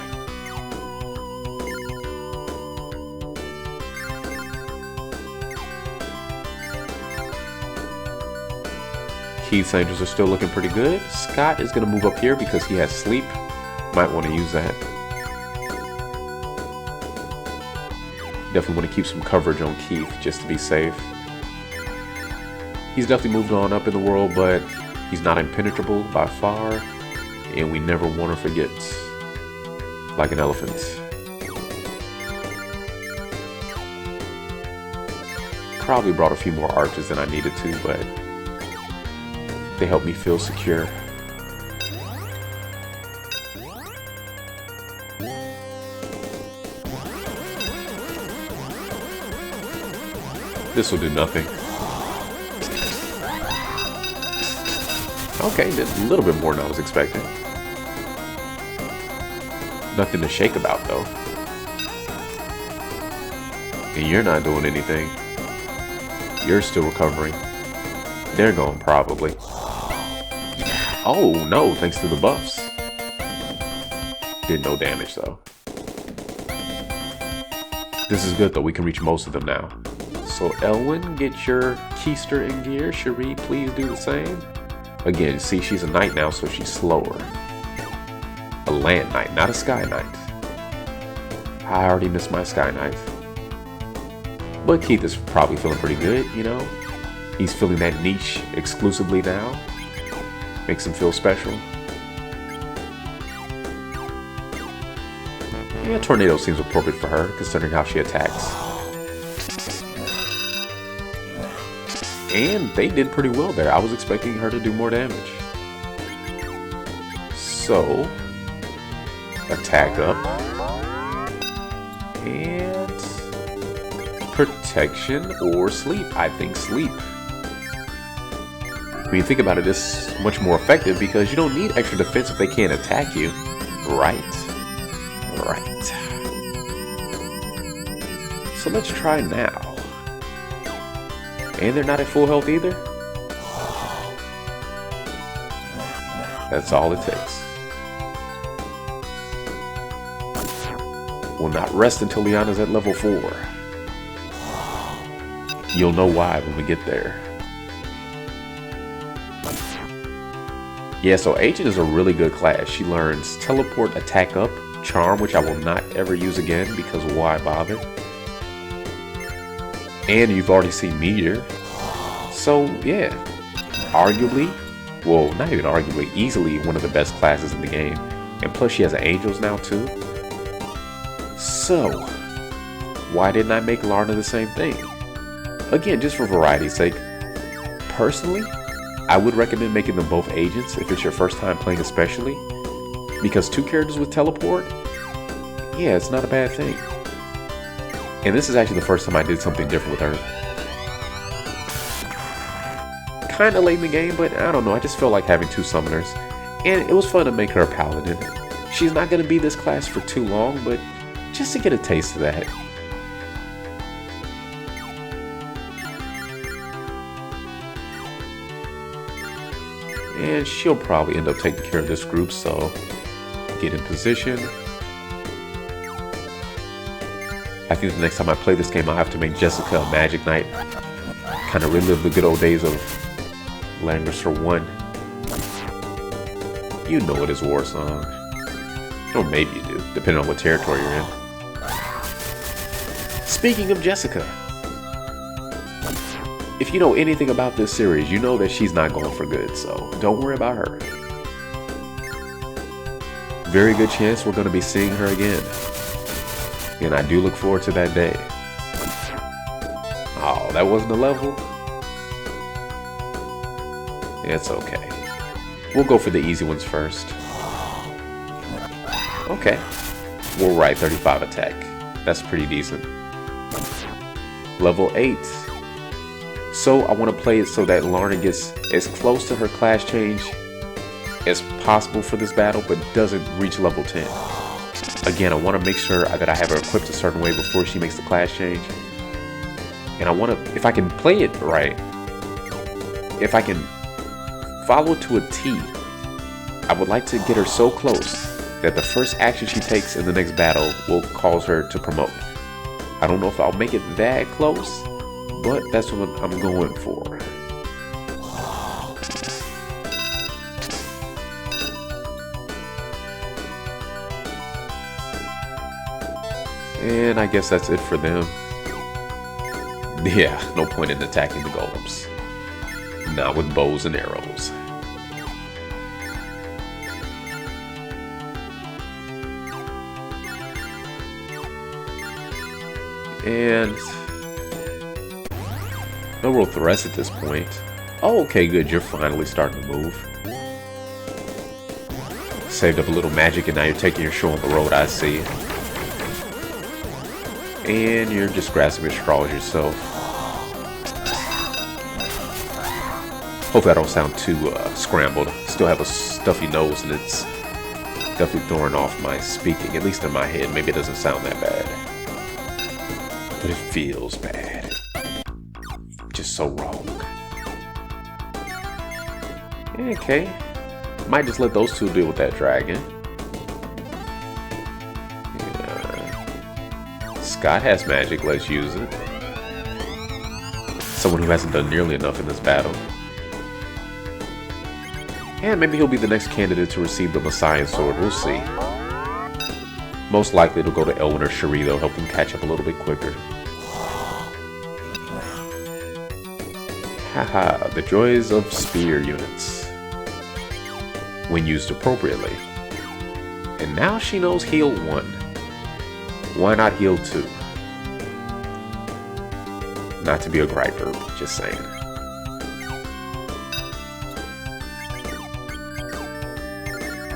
Keith's angels are still looking pretty good. Scott is going to move up here because he has sleep. Might want to use that. Definitely want to keep some coverage on Keith just to be safe. He's definitely moved on up in the world, but he's not impenetrable by far. And we never want to forget. Like an elephant. Probably brought a few more archers than I needed to, but they help me feel secure. This will do nothing. Okay, did a little bit more than I was expecting. Nothing to shake about though. And you're not doing anything. You're still recovering. They're going probably. Oh no, thanks to the buffs. Did no damage though. This is good though, we can reach most of them now. So Elwin, get your keister in gear. Cherie, please do the same. Again, see, she's a knight now, so she's slower. A land knight, not a sky knight. I already missed my sky knight. But Keith is probably feeling pretty good, you know. He's feeling that niche exclusively now. Makes him feel special. Yeah, tornado seems appropriate for her, considering how she attacks. And they did pretty well there. I was expecting her to do more damage. So, attack up. And protection or sleep. I think sleep. When you think about it, it's much more effective because you don't need extra defense if they can't attack you. Right. Right. So let's try now. And they're not at full health either. That's all it takes. Will not rest until Liana's at level 4. You'll know why when we get there. Yeah, so Agent is a really good class. She learns Teleport, Attack Up, Charm, which I will not ever use again because why bother? And you've already seen Meteor. So, yeah. Arguably, well, not even arguably, easily one of the best classes in the game. And plus she has angels now too. So, why didn't I make Lana the same thing? Again, just for variety's sake. Personally, I would recommend making them both agents if it's your first time playing especially. Because 2 characters with teleport, yeah, it's not a bad thing. And this is actually the first time I did something different with her. Kinda late in the game, but I don't know, I just felt like having 2 summoners. And it was fun to make her a paladin. She's not gonna be this class for too long, but just to get a taste of that. And she'll probably end up taking care of this group, so get in position. I think the next time I play this game, I'll have to make Jessica a magic knight. Kind of relive the good old days of Langrisser 1. You know it is war song. Or maybe you do, depending on what territory you're in. Speaking of Jessica, if you know anything about this series, you know that she's not going for good, so don't worry about her. Very good chance we're going to be seeing her again. And I do look forward to that day. Oh, that wasn't a level? It's okay. We'll go for the easy ones first. Okay. We're right, 35 attack. That's pretty decent. Level 8. So I want to play it so that Lana gets as close to her class change as possible for this battle, but doesn't reach level 10. Again, I want to make sure that I have her equipped a certain way before she makes the class change. And I want to, if I can play it right, if I can follow it to a T, I would like to get her so close that the first action she takes in the next battle will cause her to promote. I don't know if I'll make it that close, but that's what I'm going for. And I guess that's it for them. Yeah, no point in attacking the golems. Not with bows and arrows. And no real threats at this point. Oh, okay, good. You're finally starting to move. Saved up a little magic and now you're taking your show on the road, I see. And you're just grasping at straws yourself. Hopefully I don't sound too scrambled. Still have a stuffy nose and it's definitely throwing off my speaking, at least in my head. Maybe it doesn't sound that bad. But it feels bad. Just so wrong. Okay. Might just let those 2 deal with that dragon. Scott has magic, let's use it. Someone who hasn't done nearly enough in this battle. And maybe he'll be the next candidate to receive the Messiah sword, we'll see. Most likely it'll go to Elwin or Cherie, they'll help them catch up a little bit quicker. Haha, the joys of spear units. When used appropriately. And now she knows heal 1. Why not heal 2? Not to be a griper, just saying.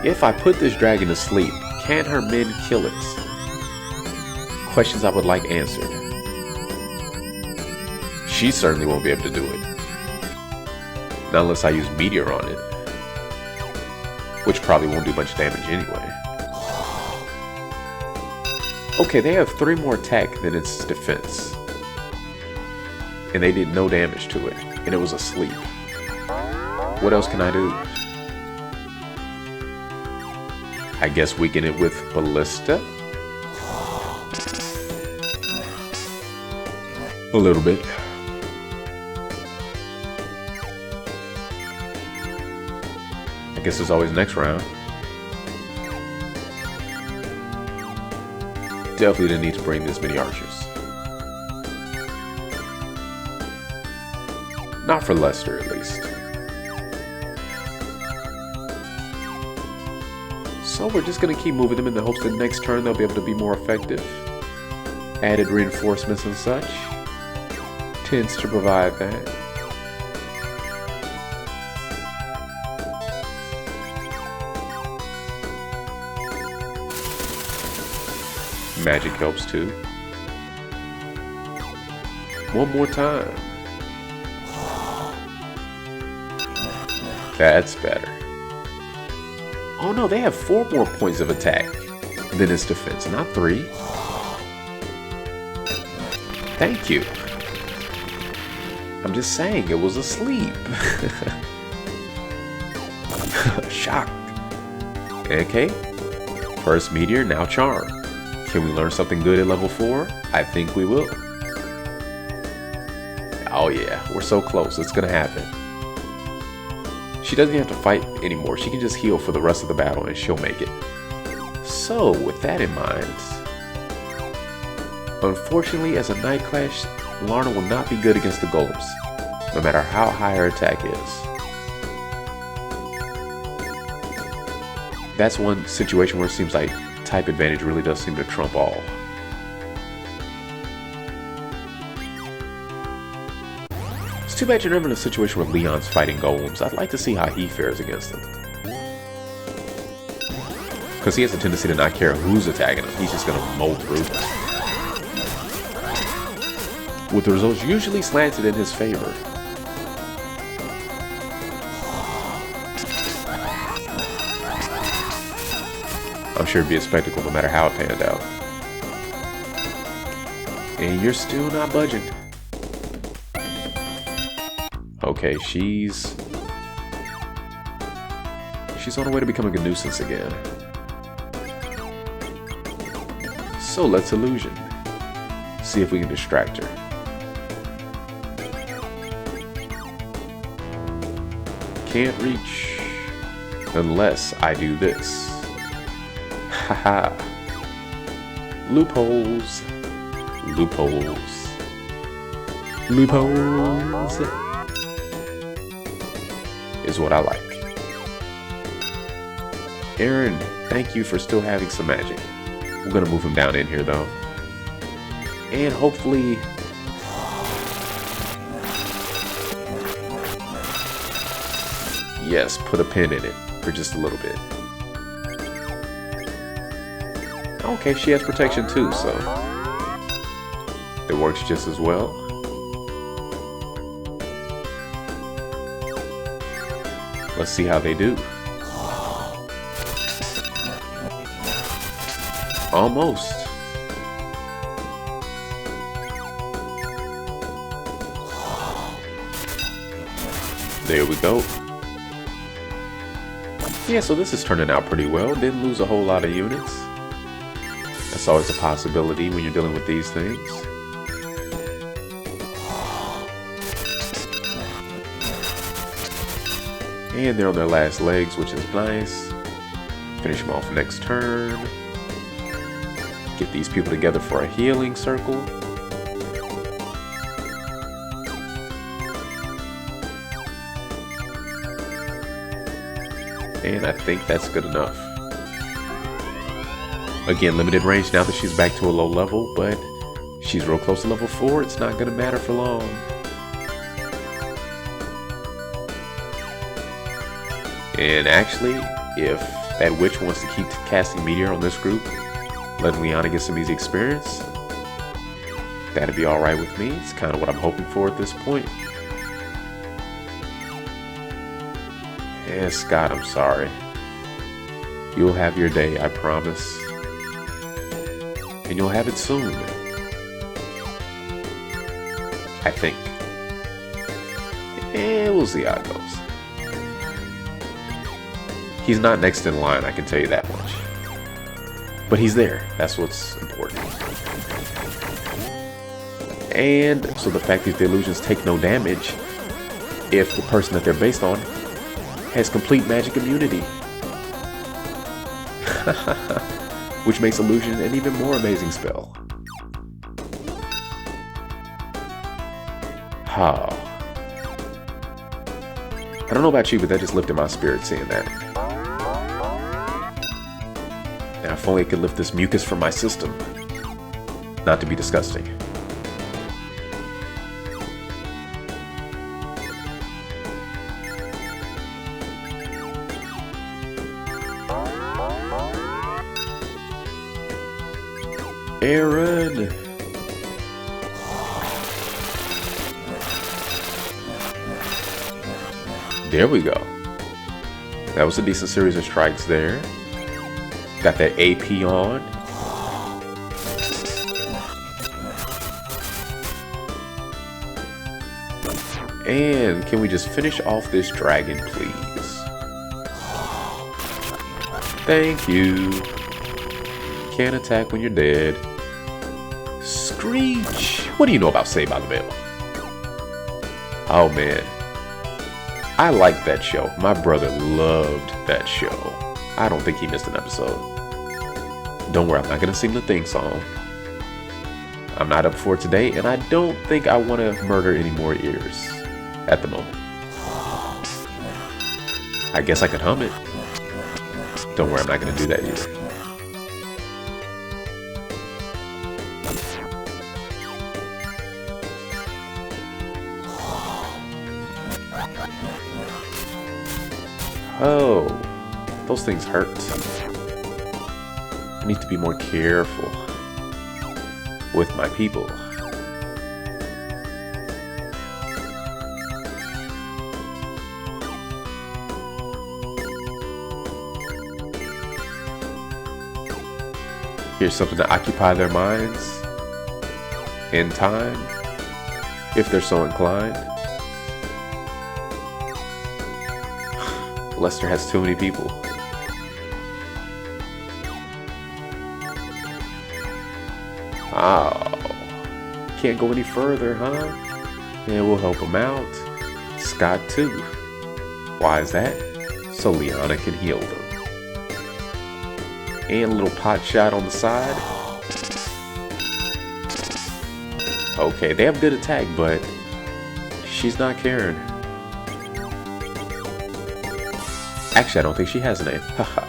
If I put this dragon to sleep, can her men kill it? Questions I would like answered. She certainly won't be able to do it. Not unless I use meteor on it. Which probably won't do much damage anyway. Okay, they have 3 more attack than its defense. And they did no damage to it. And it was asleep. What else can I do? I guess weaken it with ballista? A little bit. I guess it's always next round. Definitely didn't need to bring this many archers. Not for Lester, at least. So we're just gonna keep moving them in the hopes that next turn they'll be able to be more effective. added reinforcements and such. Tends to provide that. Magic helps too. One more time. That's better. Oh no, they have 4 more points of attack than its defense, not 3. Thank you. I'm just saying it was asleep. Shocked. Okay. First meteor, now charm. Can we learn something good at level 4? I think we will. Oh yeah, we're so close. It's gonna happen. She doesn't have to fight anymore. She can just heal for the rest of the battle and she'll make it. So, with that in mind, unfortunately, as a Night Clash, Lana will not be good against the golems, no matter how high her attack is. That's one situation where it seems like type advantage really does seem to trump all. It's too bad you're never in a situation where Leon's fighting golems. I'd like to see how he fares against them. Because he has a tendency to not care who's attacking him. He's just going to mow through them. With the results usually slanted in his favor. I'm sure it'd be a spectacle no matter how it panned out. And you're still not budging. Okay, she's on her way to becoming a nuisance again. So let's illusion. See if we can distract her. Can't reach unless I do this. Haha. Loopholes. Loopholes. Loopholes. Is what I like. Aaron, thank you for still having some magic. We're gonna move him down in here though. And hopefully... yes, put a pin in it for just a little bit. Okay, she has protection too, so it works just as well. Let's see how they do. Almost. There we go. Yeah, so this is turning out pretty well. Didn't lose a whole lot of units. That's always a possibility when you're dealing with these things. And they're on their last legs, which is nice. Finish them off next turn. Get these people together for a healing circle. And I think that's good enough. Again, limited range now that she's back to a low level, but she's real close to level 4. It's not going to matter for long. And actually, if that witch wants to keep casting Meteor on this group, let Liana get some easy experience, that'd be alright with me. It's kind of what I'm hoping for at this point. Yeah, Scott, I'm sorry. You'll have your day, I promise. And you'll have it soon. I think. And we'll see how it goes. He's not next in line, I can tell you that much. But he's there. That's what's important. And so the fact that the illusions take no damage if the person that they're based on has complete magic immunity. Which makes illusion an even more amazing spell. Oh. I don't know about you, but that just lifted my spirit seeing that. Now if only I could lift this mucus from my system. Not to be disgusting. Aaron! There we go. That was a decent series of strikes there. Got that AP on. And can we just finish off this dragon, please? Thank you. Can't attack when you're dead. Screech! What do you know about Saved by the Bell? Oh man. I like that show. My brother loved that show. I don't think he missed an episode. Don't worry, I'm not gonna sing the theme song. I'm not up for it today, and I don't think I want to murder any more ears at the moment. I guess I could hum it. Don't worry, I'm not gonna do that either. Oh, those things hurt. I need to be more careful with my people. Here's something to occupy their minds in time, if they're so inclined. Lester has too many people. Oh, can't go any further, huh? Yeah, we'll help him out. Scott too. Why is that? So Liana can heal them. And a little pot shot on the side. Okay, they have good attack, but she's not caring. Actually, I don't think she has a name. Haha.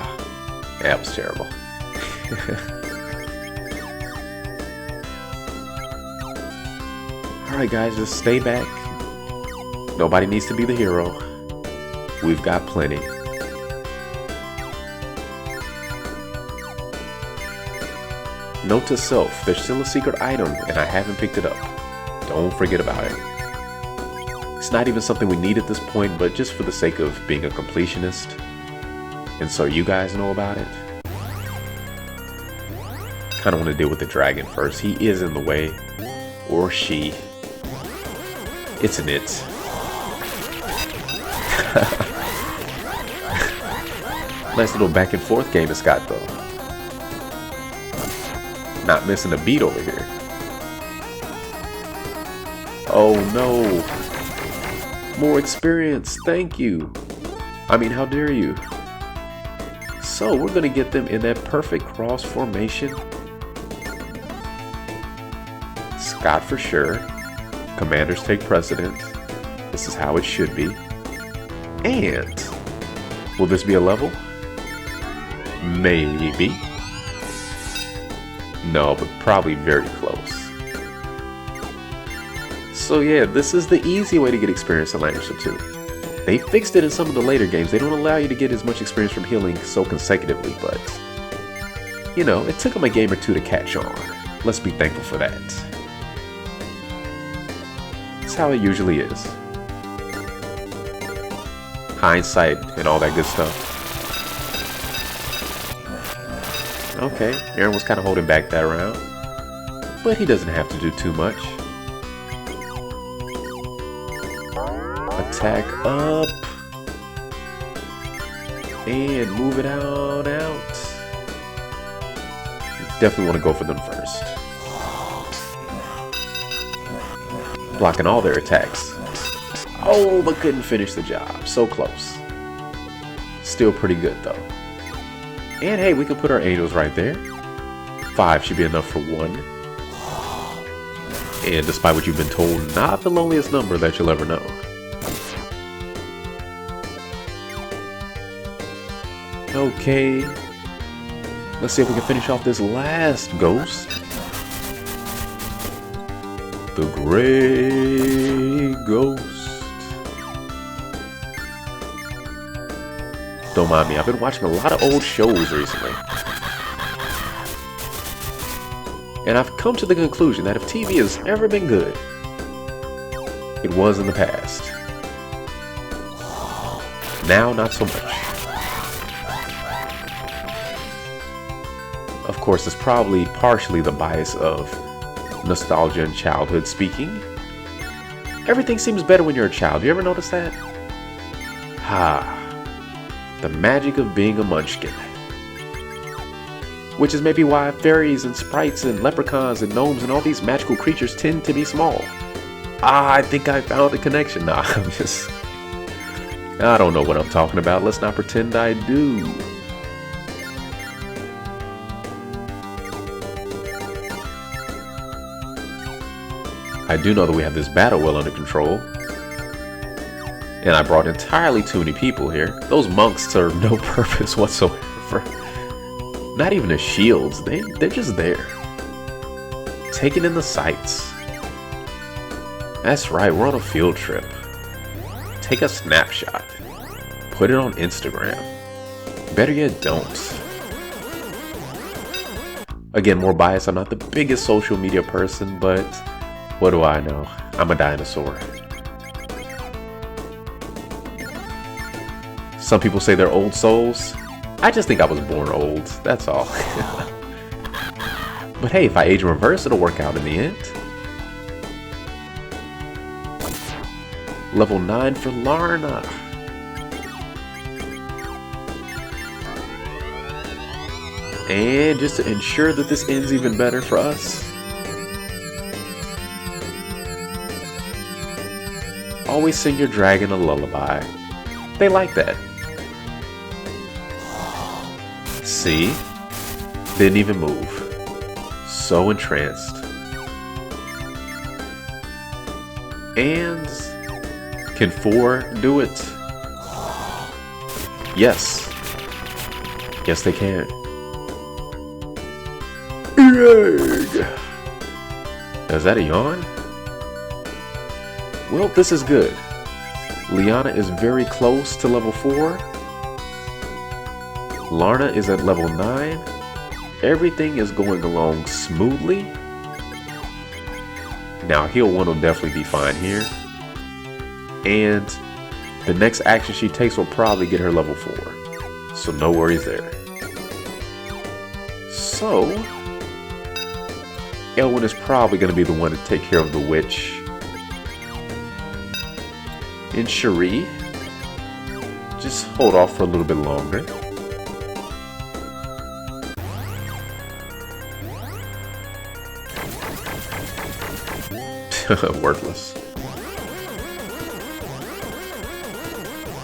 That was terrible. Alright guys, just stay back. Nobody needs to be the hero. We've got plenty. Note to self, there's still a secret item and I haven't picked it up. Don't forget about it. It's not even something we need at this point, but just for the sake of being a completionist, and so you guys know about it. Kinda want to deal with the dragon first. He is in the way. Or she. It's an it. Nice little back and forth game it's got though. Not missing a beat over here. Oh no. More experience, thank you. I mean, how dare you? So we're gonna get them in that perfect cross formation. Scott for sure. Commanders take precedent. This is how it should be. And will this be a level? Maybe. No, but probably very close. So yeah, this is the easy way to get experience in Langrisser 2. They fixed it in some of the later games. They don't allow you to get as much experience from healing so consecutively, but you know, it took them a game or two to catch on. Let's be thankful for that. That's how it usually is. Hindsight and all that good stuff. Okay, Aaron was kind of holding back that round, but he doesn't have to do too much. Attack up and move it out. Definitely want to go for them first. Blocking all their attacks. Oh, but couldn't finish the job. So close. Still pretty good though. And hey, we can put our angels right there. 5 should be enough for 1. And despite what you've been told, not the loneliest number that you'll ever know. Okay. Let's see if we can finish off this last ghost. The Gray Ghost. Don't mind me, I've been watching a lot of old shows recently. And I've come to the conclusion that if TV has ever been good, it was in the past. Now, not so much. Of course, it's probably partially the bias of nostalgia and childhood speaking. Everything seems better when you're a child. You ever notice that? The magic of being a munchkin. Which is maybe why fairies and sprites and leprechauns and gnomes and all these magical creatures tend to be small. I think I found a connection. Nah, I don't know what I'm talking about. Let's not pretend I do. I do know that we have this battle well under control. And I brought entirely too many people here. Those monks serve no purpose whatsoever. Not even as shields. They're just there. Taking in the sights. That's right, we're on a field trip. Take a snapshot. Put it on Instagram. Better yet, don't. Again, more biased. I'm not the biggest social media person, but what do I know? I'm a dinosaur. Some people say they're old souls. I just think I was born old, that's all. But hey, if I age in reverse, it'll work out in the end. Level 9 for Lana. And just to ensure that this ends even better for us, always sing your dragon a lullaby. They like that. See? Didn't even move. So entranced. And can 4 do it? Yes. Yes, they can. Egg. Is that a yawn? Well, this is good. Liana is very close to level 4. Lana is at level 9. Everything is going along smoothly. Now, heal 1 will definitely be fine here. And the next action she takes will probably get her level 4. So no worries there. So, Elwin is probably going to be the one to take care of the witch. And Cherie, just hold off for a little bit longer. Worthless.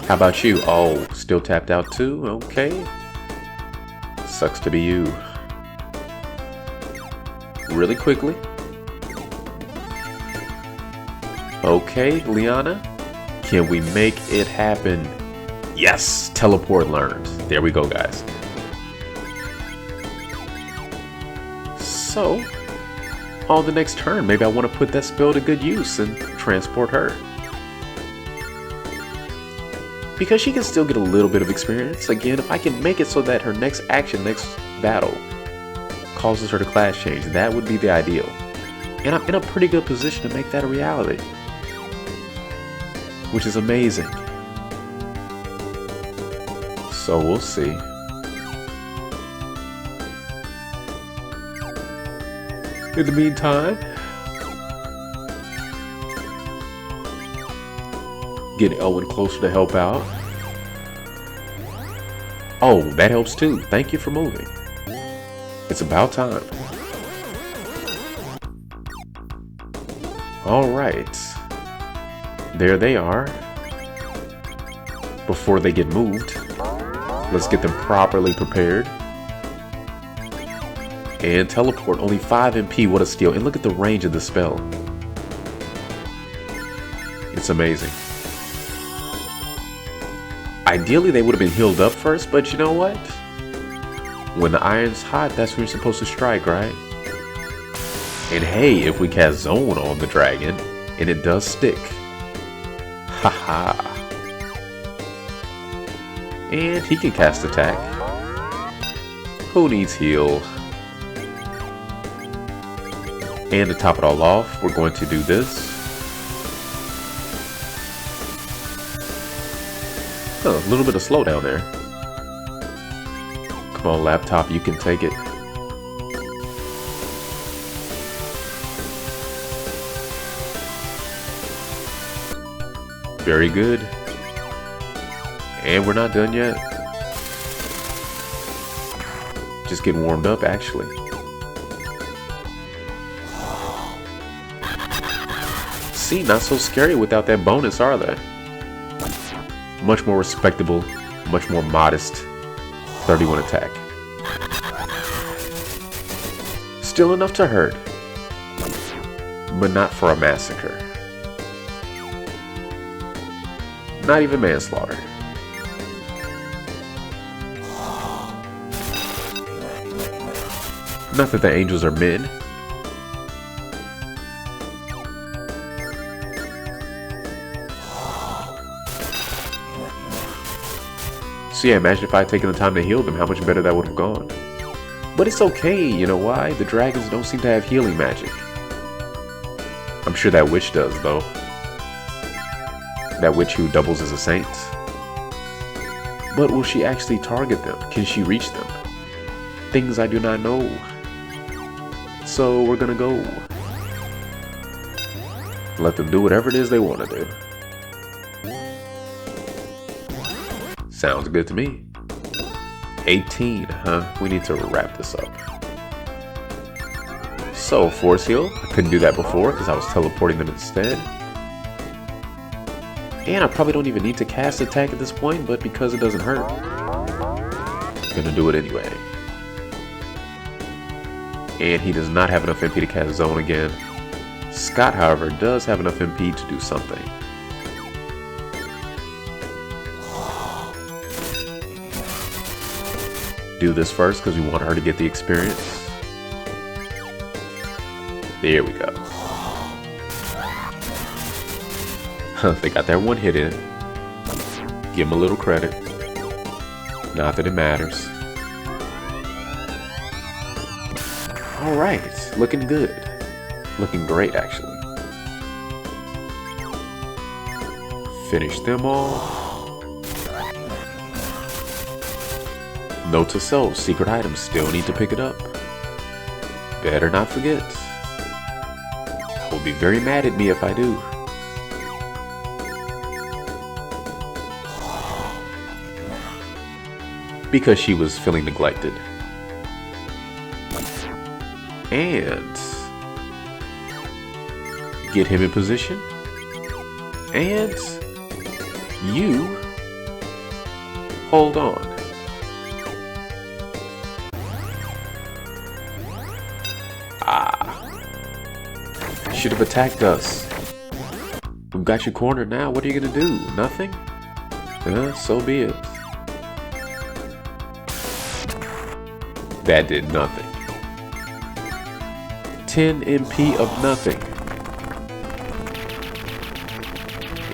How about you? Oh, still tapped out too? Okay. Sucks to be you. Really quickly. Okay, Liana. Can we make it happen? Yes! Teleport learned. There we go, guys. So, on the next turn, maybe I want to put that spell to good use and transport her. Because she can still get a little bit of experience. Again, if I can make it so that her next action, next battle, causes her to class change, that would be the ideal. And I'm in a pretty good position to make that a reality. Which is amazing. So we'll see. In the meantime, get Elwin closer to help out. Oh, that helps too. Thank you for moving. It's about time. Alright. There they are. Before they get moved, let's get them properly prepared. And teleport, only 5 MP, what a steal. And look at the range of the spell. It's amazing. Ideally, they would have been healed up first, but you know what? When the iron's hot, that's when you're supposed to strike, right? And hey, if we cast Zone on the dragon, and it does stick. Haha. And he can cast attack. Who needs heal? And to top it all off, we're going to do this. Oh, a little bit of slowdown there. Come on, laptop, you can take it. Very good. And we're not done yet. Just getting warmed up, actually. See, not so scary without that bonus, are they? Much more respectable, much more modest. 31 attack. Still enough to hurt, but not for a massacre. Not even manslaughter. Not that the angels are men. So yeah, imagine if I had taken the time to heal them, how much better that would have gone. But it's okay, you know why? The dragons don't seem to have healing magic. I'm sure that witch does, though. That witch who doubles as a saint. But will she actually target them? Can she reach them? Things I do not know. So we're gonna go. Let them do whatever it is they want to do. Sounds good to me. 18, huh? We need to wrap this up. So, force heal. I couldn't do that before because I was teleporting them instead. And I probably don't even need to cast attack at this point, but because it doesn't hurt, I'm gonna do it anyway. And he does not have enough MP to cast Zone again. Scott, however, does have enough MP to do something. Do this first because we want her to get the experience. There we go. They got their one hit in. Give them a little credit. Not that it matters. Alright, looking good. Looking great, actually. Finish them all. Note to self, secret items, still need to pick it up. Better not forget. Will be very mad at me if I do. Because she was feeling neglected. And get him in position. And you hold on. Should have attacked us. We've got you cornered now. What are you gonna do? Nothing? So be it. That did nothing. 10 MP of nothing.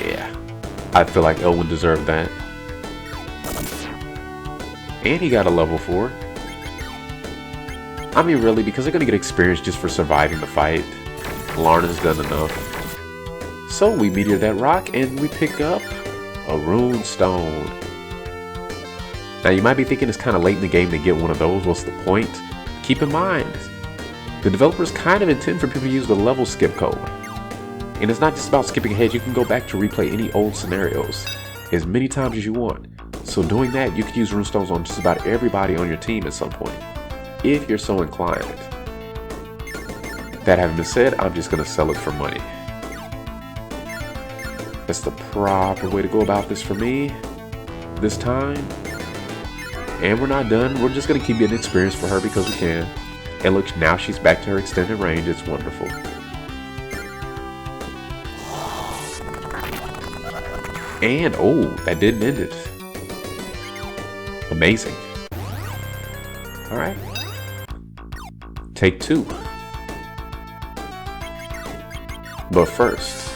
Yeah. I feel like Elwin deserved that. And he got a level 4. I mean, really, because they're gonna get experience just for surviving the fight. Lana's done enough. So we meteor that rock and we pick up a Runestone. Now you might be thinking it's kind of late in the game to get one of those. What's the point? Keep in mind, the developers kind of intend for people to use the level skip code. And it's not just about skipping ahead. You can go back to replay any old scenarios as many times as you want. So doing that, you can use Runestones on just about everybody on your team at some point, if you're so inclined. That having been said, I'm just going to sell it for money. That's the proper way to go about this for me this time. And we're not done. We're just going to keep getting experience for her because we can. And look, now she's back to her extended range. It's wonderful. And, oh, that didn't end it. Amazing. Alright. Take 2. But first,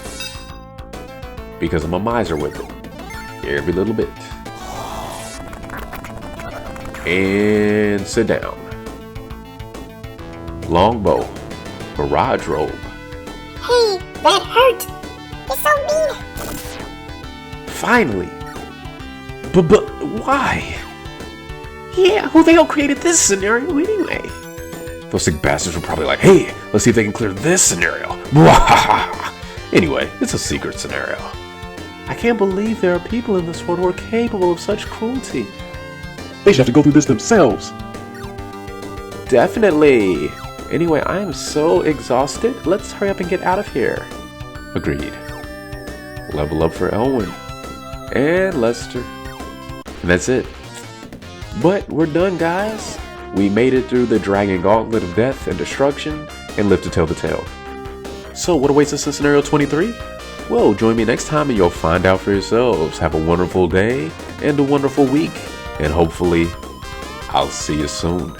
because I'm a miser with it, every little bit. And sit down. Longbow, barrage robe. Hey, that hurt. You're so mean. Finally. But why? Yeah, who the hell created this scenario anyway? Those sick bastards were probably like, hey, let's see if they can clear this scenario. Anyway, it's a secret scenario. I can't believe there are people in this world who are capable of such cruelty. They should have to go through this themselves. Definitely. Anyway, I am so exhausted. Let's hurry up and get out of here. Agreed. Level up for Elwin. And Lester. And that's it. But we're done, guys. We made it through the dragon gauntlet of death and destruction and lived to tell the tale. So what awaits us in scenario 23? Well, join me next time and you'll find out for yourselves. Have a wonderful day and a wonderful week. And hopefully, I'll see you soon.